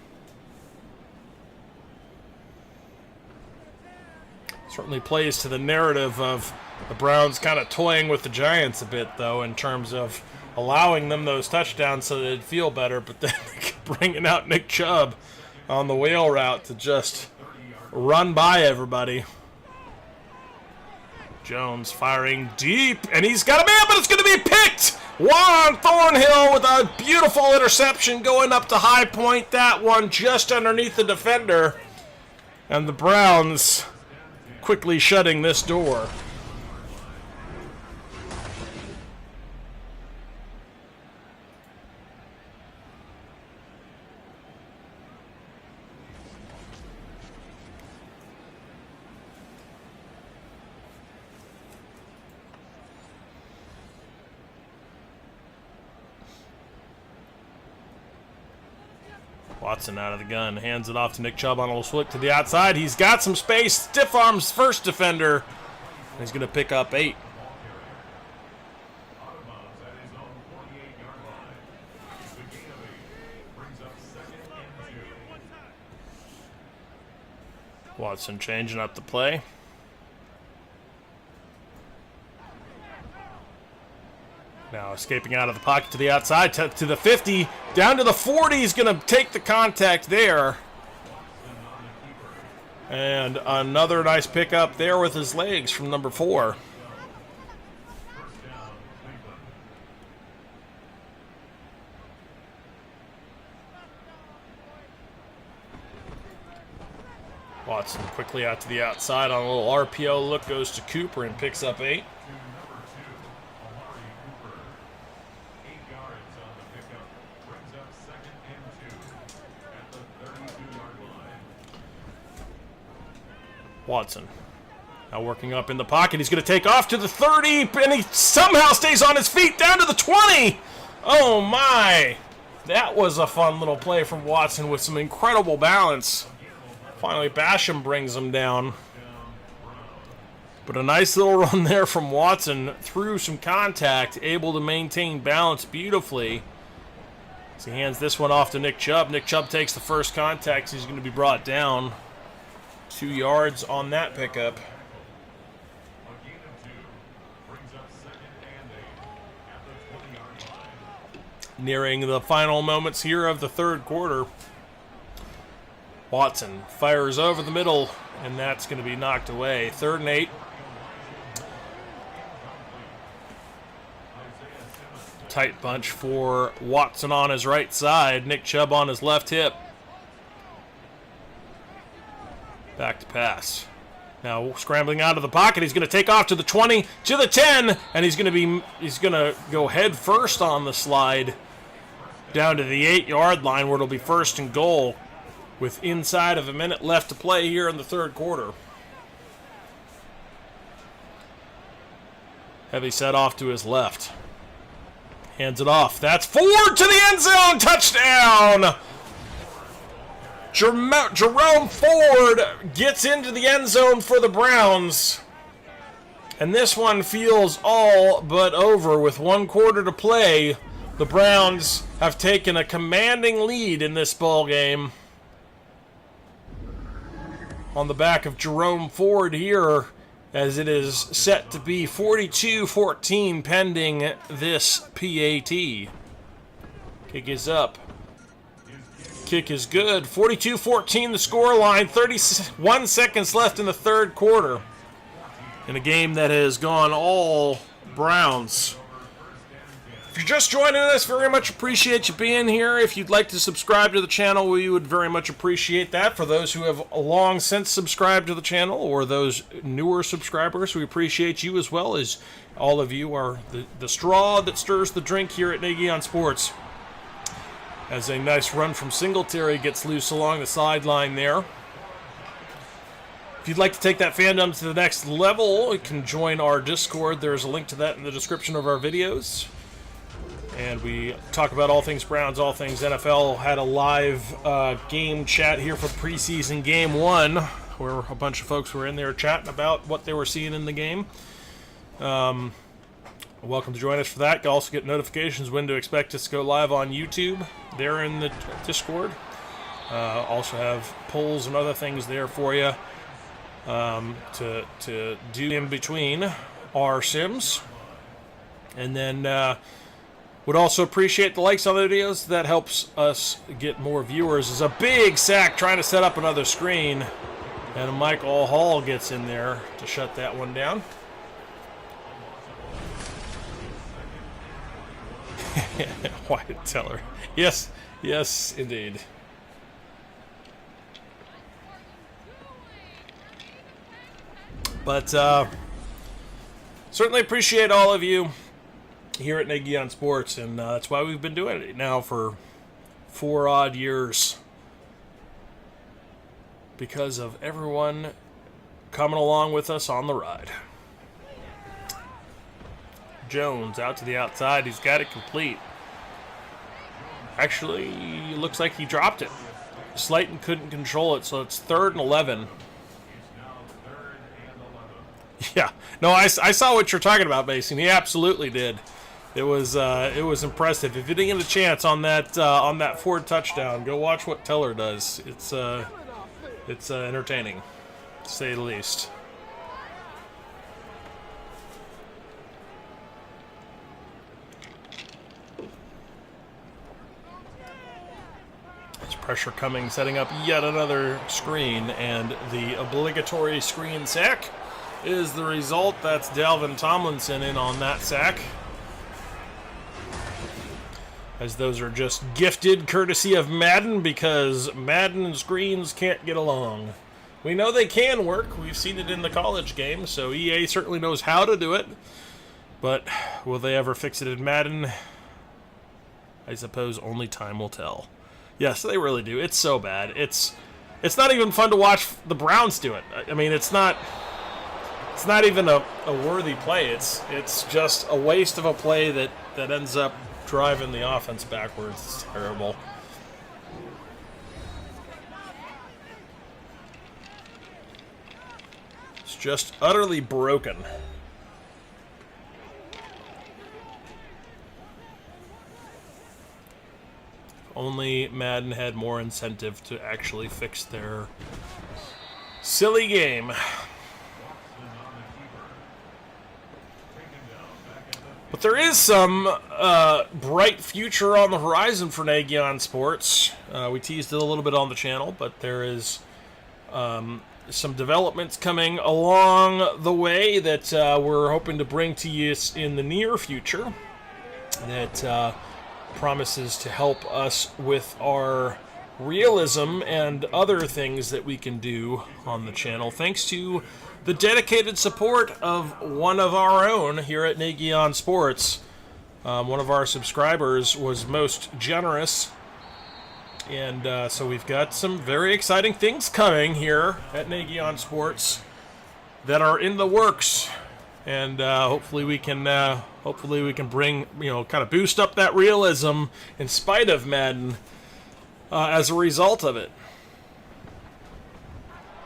S2: Certainly plays to the narrative of the Browns kind of toying with the Giants a bit, though, in terms of allowing them those touchdowns so they'd feel better, but then bringing out Nick Chubb on the wheel route to just run by everybody. Jones firing deep, and he's got a man, but it's going to be picked! Juan Thornhill with a beautiful interception going up to high point. That one just underneath the defender. And the Browns quickly shutting this door. Watson out of the gun, hands it off to Nick Chubb on a little switch to the outside. He's got some space, stiff arms first defender. He's going to pick up 8. Watson changing up the play. Now escaping out of the pocket to the outside, to the 50, down to the 40. He's going to take the contact there. And another nice pickup there with his legs from number 4. Watson quickly out to the outside on a little RPO look, goes to Cooper and picks up 8. Watson now working up in the pocket. He's going to take off to the 30, and he somehow stays on his feet down to the 20. Oh, my. That was a fun little play from Watson with some incredible balance. Finally, Basham brings him down. But a nice little run there from Watson through some contact, able to maintain balance beautifully. As he hands this one off to Nick Chubb. Nick Chubb takes the first contact. He's going to be brought down. 2 yards on that pickup. Nearing the final moments here of the third quarter. Watson fires over the middle, and that's going to be knocked away. 3rd and 8. Tight bunch for Watson on his right side. Nick Chubb on his left hip. Back to pass. Now scrambling out of the pocket. He's going to take off to the 20, to the 10, and he's going to go head first on the slide down to the 8-yard line, where it'll be 1st and goal with inside of a minute left to play here in the third quarter. Heavy set off to his left. Hands it off. That's Ford to the end zone. Touchdown! Jerome Ford gets into the end zone for the Browns. And this one feels all but over with 1 quarter to play. The Browns have taken a commanding lead in this ball game. On the back of Jerome Ford here, as it is set to be 42-14 pending this PAT. Kick is up. Kick is good. 42-14 the score line. 31 seconds left in the third quarter. In a game that has gone all Browns. If you're just joining us, very much appreciate you being here. If you'd like to subscribe to the channel, we would very much appreciate that. For those who have long since subscribed to the channel, or those newer subscribers, we appreciate you as well, as all of you are the straw that stirs the drink here at Nagy on Sports. As a nice run from Singletary gets loose along the sideline there. If you'd like to take that fandom to the next level, you can join our Discord. There's a link to that in the description of our videos. And we talk about all things Browns, all things NFL. Had a live game chat here for preseason game 1, where a bunch of folks were in there chatting about what they were seeing in the game. Welcome to join us for that. You also get notifications when to expect us to go live on YouTube. There in the Discord. Also have polls and other things there for you to do in between our sims. And then would also appreciate the likes on the videos. That helps us get more viewers. There's a big sack trying to set up another screen. And Michael Hall gets in there to shut that one down. Wyatt Teller. Yes, yes, indeed. But certainly appreciate all of you here at Nagy on Sports, and that's why we've been doing it now for 4 odd years. Because of everyone coming along with us on the ride. Jones out to the outside. He's got it complete. Actually, looks like he dropped it. Slayton couldn't control it, so it's 3rd and 11. Yeah, no, I saw what you're talking about, Mason. He absolutely did. It was impressive. If you didn't get a chance on that Ford touchdown, go watch what Teller does. It's entertaining, to say the least. There's pressure coming, setting up yet another screen, and the obligatory screen sack is the result. That's Dalvin Tomlinson in on that sack. As those are just gifted courtesy of Madden, because Madden and screens can't get along. We know they can work. We've seen it in the college game, so EA certainly knows how to do it. But will they ever fix it in Madden? I suppose only time will tell. Yes, they really do. It's so bad. It's not even fun to watch the Browns do it. I mean, it's not even a worthy play. It's just a waste of a play that ends up driving the offense backwards. It's terrible. It's just utterly broken. Only Madden had more incentive to actually fix their silly game. But there is some bright future on the horizon for Nagy on Sports. We teased it a little bit on the channel, but there is some developments coming along the way that we're hoping to bring to you in the near future that promises to help us with our realism and other things that we can do on the channel, thanks to the dedicated support of one of our own here at Nagy on Sports. One of our subscribers was most generous, and so we've got some very exciting things coming here at Nagy on Sports that are in the works, and hopefully we can bring, kind of boost up that realism in spite of Madden as a result of it.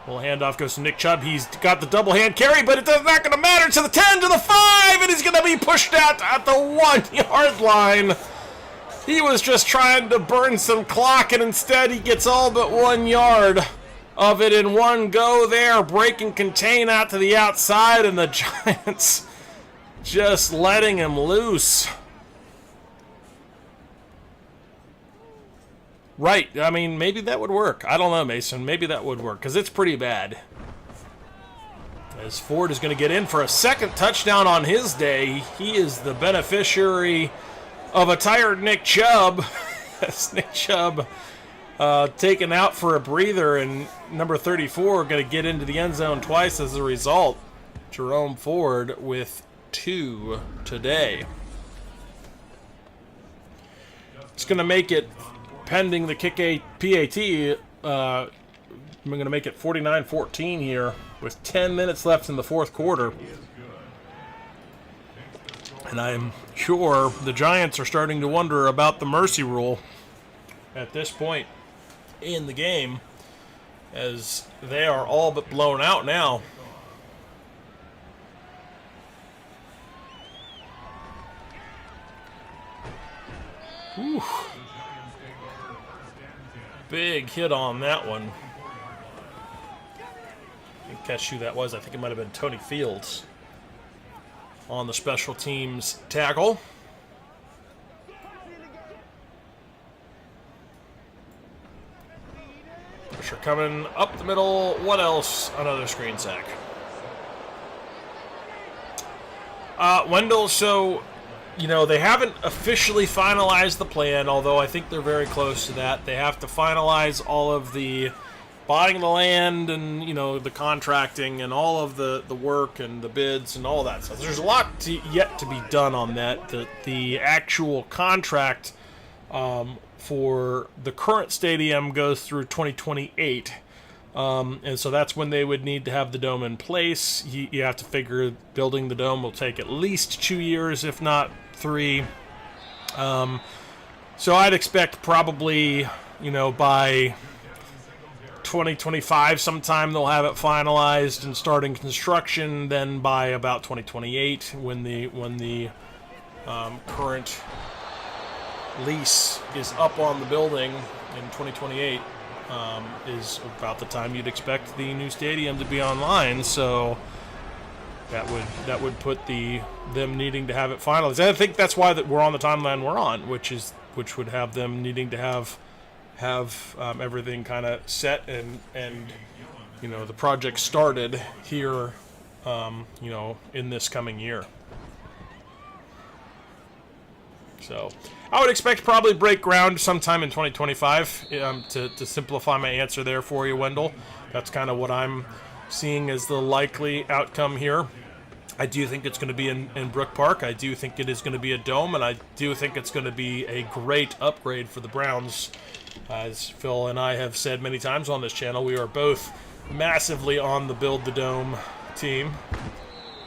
S2: Well, handoff goes to Nick Chubb. He's got the double hand carry, but it's not going to matter to the 10, to the 5, and he's going to be pushed out at the 1-yard line. He was just trying to burn some clock, and instead he gets all but 1 yard of it in one go there. Break and contain out to the outside, and the Giants just letting him loose. Right, I mean, maybe that would work. I don't know, Mason. Maybe that would work, because it's pretty bad. As Ford is going to get in for a second touchdown on his day. He is the beneficiary of a tired Nick Chubb. That's Nick Chubb taken out for a breather, and number 34 going to get into the end zone twice as a result. Jerome Ford with 2 today. It's going to make it, pending the kick PAT, I'm going to make it 49-14 here with 10 minutes left in the fourth quarter. And I'm sure the Giants are starting to wonder about the mercy rule at this point in the game, as they are all but blown out now. Whew. Big hit on that one. I didn't catch who that was. I think it might have been Tony Fields on the special teams tackle. Pressure coming up the middle. What else? Another screen sack. Wendell, so they haven't officially finalized the plan, although I think they're very close to that. They have to finalize all of the buying the land and, the contracting and all of the work and the bids and all that stuff. There's a lot yet to be done on that. The actual contract for the current stadium goes through 2028. And so that's when they would need to have the dome in place. You have to figure building the dome will take at least 2 years, if not 3. So I'd expect probably, by 2025 sometime they'll have it finalized and starting construction. Then by about 2028, when the current lease is up on the building in 2028, is about the time you'd expect the new stadium to be online. So that would put them needing to have it finalized. And I think that's why we're on the timeline we're on, which would have them needing to have everything kind of set and the project started here, in this coming year. So I would expect probably break ground sometime in 2025. To simplify my answer there for you, Wendell, that's kind of what I'm seeing as the likely outcome here. I do think it's going to be in Brook Park. I do think it is going to be a dome, and I do think it's going to be a great upgrade for the Browns. As Phil and I have said many times on this channel, we are both massively on the Build the Dome team,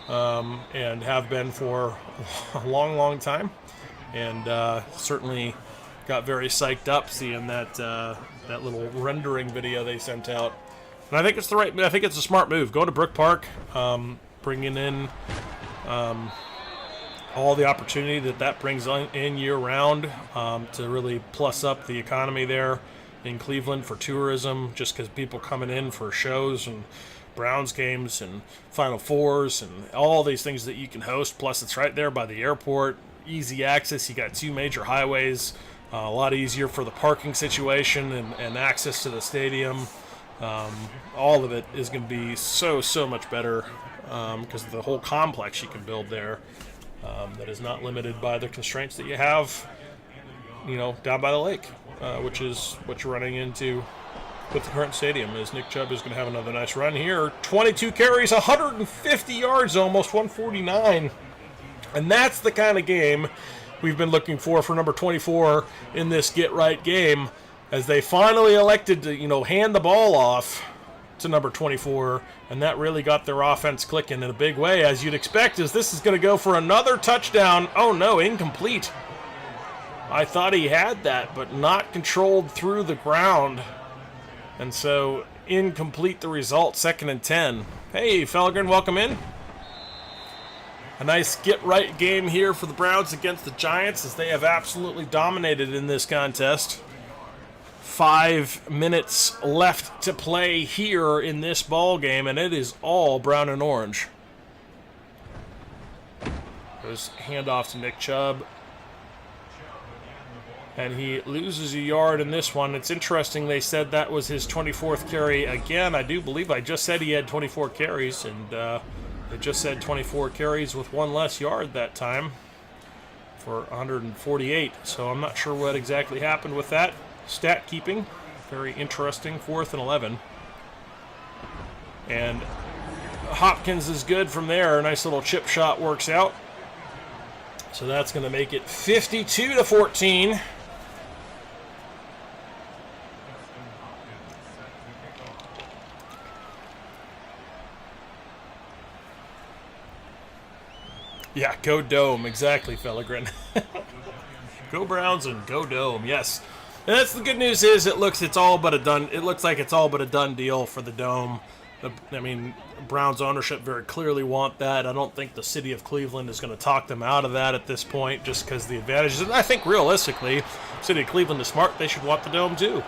S2: and have been for a long, long time. and certainly got very psyched up seeing that that little rendering video they sent out. And I think it's I think it's a smart move. Going to Brook Park, bringing in all the opportunity that brings in year round to really plus up the economy there in Cleveland for tourism, just because people coming in for shows and Browns games and Final Fours and all these things that you can host. Plus, it's right there by the airport, easy access. You got 2 major highways, a lot easier for the parking situation and access to the stadium. All of it is going to be so much better because of the whole complex you can build there that is not limited by the constraints that you have, down by the lake, which is what you're running into with the current stadium. As Nick Chubb is going to have another nice run here. 22 carries, 150 yards, almost 149. And that's the kind of game we've been looking for number 24 in this get-right game, as they finally elected to, hand the ball off to number 24, and that really got their offense clicking in a big way, as you'd expect, as this is going to go for another touchdown. Oh no, incomplete. I thought he had that, but not controlled through the ground. And so, incomplete the result, 2nd and 10. Hey, Felgren, welcome in. A nice get-right game here for the Browns against the Giants, as they have absolutely dominated in this contest. 5 minutes left to play here in this ball game, and it is all brown and orange. Goes handoff to Nick Chubb. And he loses a yard in this one. It's interesting, they said that was his 24th carry again. I do believe I just said he had 24 carries, and they just said 24 carries with 1 less yard that time for 148. So I'm not sure what exactly happened with that. Stat keeping, very interesting. 4th and 11. And Hopkins is good from there. A nice little chip shot works out. So that's going to make it 52-14. Yeah, go Dome, exactly, Fellegren. Go Browns and go Dome, yes. And that's the good news is it looks like it's all but a done deal for the Dome. Browns ownership very clearly want that. I don't think the city of Cleveland is going to talk them out of that at this point, just because the advantages. And I think realistically, city of Cleveland is smart. They should want the Dome too.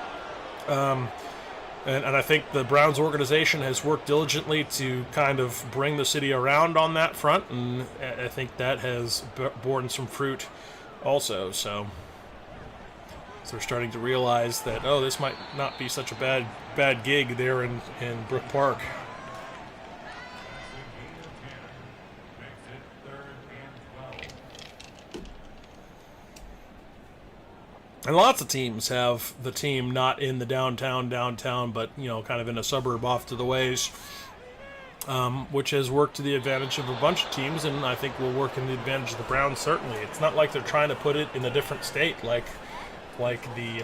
S2: And I think the Browns organization has worked diligently to kind of bring the city around on that front, and I think that has borne some fruit also. So they're starting to realize that, this might not be such a bad gig there in Brook Park. And lots of teams have the team not in the downtown, but, kind of in a suburb off to the ways, which has worked to the advantage of a bunch of teams, and I think will work in the advantage of the Browns, certainly. It's not like they're trying to put it in a different state like the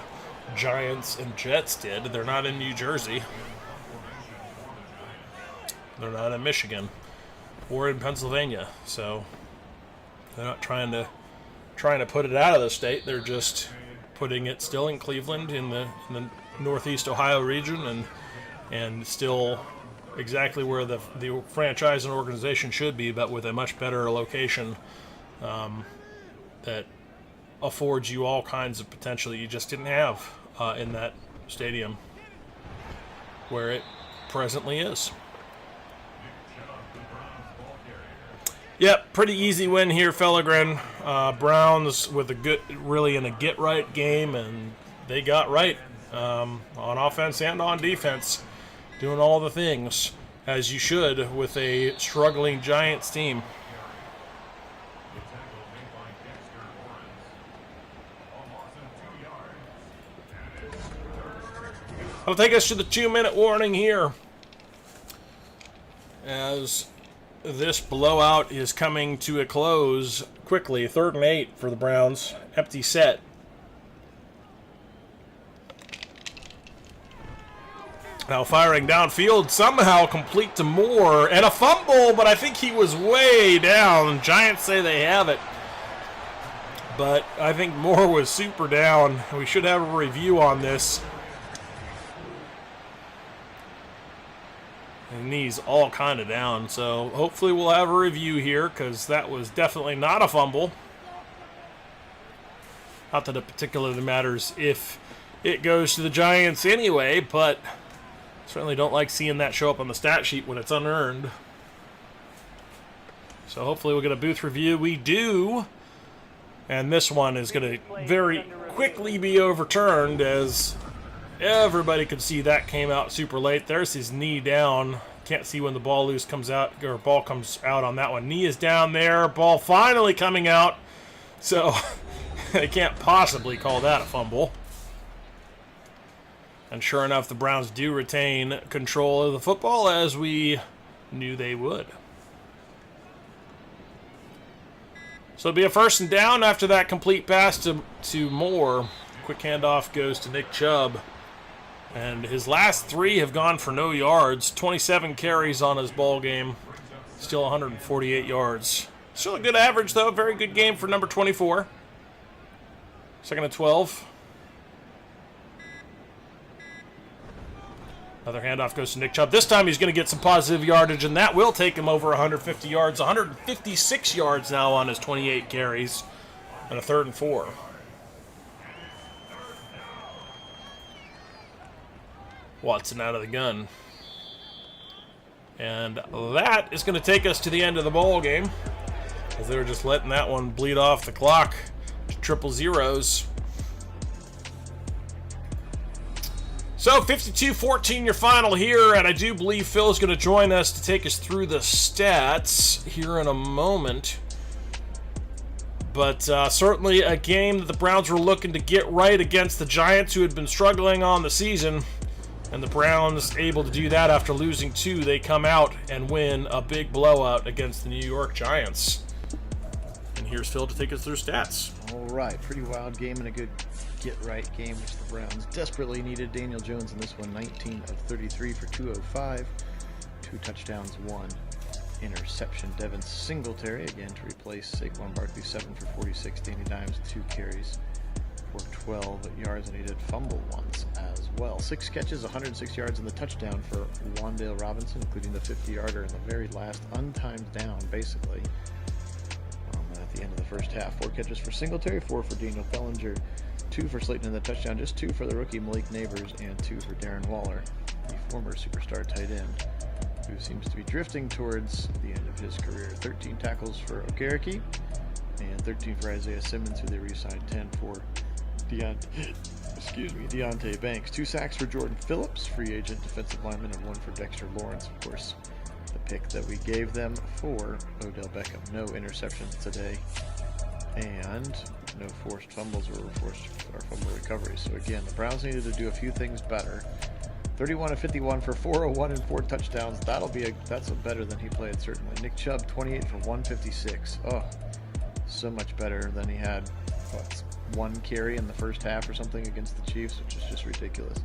S2: Giants and Jets did. They're not in New Jersey. They're not in Michigan or in Pennsylvania, so they're not trying to put it out of the state. They're just putting it still in Cleveland in the Northeast Ohio region, and still exactly where the franchise and organization should be, but with a much better location that affords you all kinds of potential that you just didn't have in that stadium where it presently is. Yep, pretty easy win here, Fellegren. Browns with really in a get-right game, and they got right on offense and on defense, doing all the things as you should with a struggling Giants team. I'll take us to the 2-minute warning here, as this blowout is coming to a close quickly. 3rd and 8 for the Browns. Empty set. Now firing downfield, somehow complete to Moore, and a fumble, but I think he was way down. Giants say they have it. but I think Moore was super down. We should have a review on this. And knees all kind of down, so hopefully we'll have a review here, because that was definitely not a fumble. Not that it particularly matters if it goes to the Giants anyway, but certainly don't like seeing that show up on the stat sheet when it's unearned. So hopefully we'll get a booth review. We do, and this one is going to very quickly be overturned, as everybody could see that came out super late. There's his knee down. Can't see when the ball comes out on that one. Knee is down there. Ball finally coming out. So they can't possibly call that a fumble. And sure enough, the Browns do retain control of the football, as we knew they would. So it'll be a first and down after that complete pass to Moore. Quick handoff goes to Nick Chubb. And his last 3 have gone for no yards. 27 carries on his ball game. Still 148 yards. Still a good average, though. Very good game for number 24. Second and 12. Another handoff goes to Nick Chubb. This time he's going to get some positive yardage, and that will take him over 150 yards. 156 yards now on his 28 carries. And a third and 4. Watson out of the gun. And that is going to take us to the end of the ball game, as they were just letting that one bleed off the clock to triple zeros. So 52-14 your final here, and I do believe Phil is going to join us to take us through the stats here in a moment. But certainly a game that the Browns were looking to get right against the Giants, who had been struggling on the season. And the Browns able to do that after losing 2. They come out and win a big blowout against the New York Giants. And here's Phil to take us through stats.
S1: All right, pretty wild game and a good get-right game, which the Browns desperately needed. Daniel Jones in this one, 19 of 33 for 205. 2 touchdowns, 1 interception. Devin Singletary, again, to replace Saquon Barkley, 7 for 46. Danny Dimes, 2 carries for 12 yards, and he did fumble once as well. 6 catches, 106 yards, and the touchdown for Wan'Dale Robinson, including the 50-yarder in the very last untimed down, basically, at the end of the first half. 4 catches for Singletary, 4 for Daniel Bellinger, 2 for Slayton in the touchdown, just 2 for the rookie Malik Neighbors, and 2 for Darren Waller, the former superstar tight end, who seems to be drifting towards the end of his career. 13 tackles for Okereke, and 13 for Isaiah Simmons, who they re-signed, 10 for Deontay Banks. 2 sacks for Jordan Phillips, free agent defensive lineman, and 1 for Dexter Lawrence, of course, the pick that we gave them for Odell Beckham. No interceptions today, and no forced fumbles or fumble recoveries. So again, the Browns needed to do a few things better. 31 of 51 for 401 and 4 touchdowns. That's better than he played, certainly. Nick Chubb, 28 for 156. Oh, so much better than he had. 1 carry in the first half or something against the Chiefs, which is just ridiculous.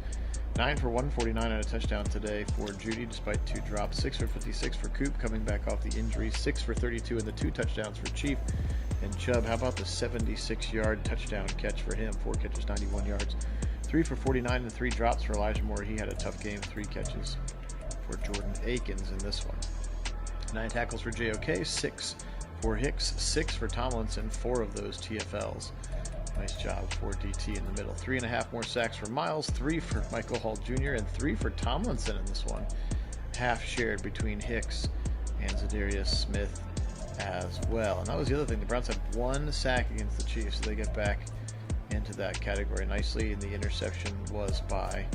S1: 9 for 149 and a touchdown today for Judy, despite 2 drops. 6 for 56 for Coop, coming back off the injury. 6 for 32 and the 2 touchdowns for Chief. And Chubb, how about the 76-yard touchdown catch for him? 4 catches, 91 yards. 3 for 49 and 3 drops for Elijah Moore. He had a tough game. 3 catches for Jordan Akins in this one. 9 tackles for JOK, 6 for Hicks, 6 for Tomlinson, 4 of those TFLs. Nice job for DT in the middle. 3.5 more sacks for Miles, 3 for Michael Hall Jr., and 3 for Tomlinson in this one. Half shared between Hicks and Zadarius Smith as well. And that was the other thing. The Browns had 1 sack against the Chiefs, so they get back into that category nicely, and the interception was by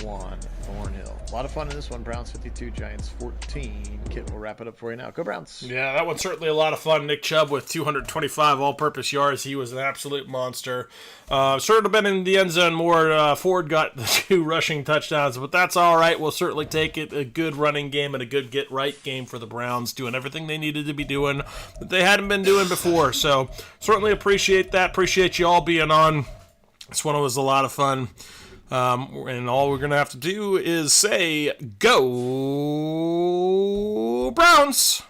S1: Juan Thornhill. A lot of fun in this one. Browns 52, Giants 14. Kit will wrap it up for you now. Go Browns.
S2: Yeah, that one's certainly a lot of fun. Nick Chubb with 225 all-purpose yards. He was an absolute monster. Should have been in the end zone more. Ford got the 2 rushing touchdowns, but that's all right. We'll certainly take it. A good running game and a good get-right game for the Browns, doing everything they needed to be doing that they hadn't been doing before. So certainly appreciate that. Appreciate you all being on. This one was a lot of fun. And all we're going to have to do is say, go Browns!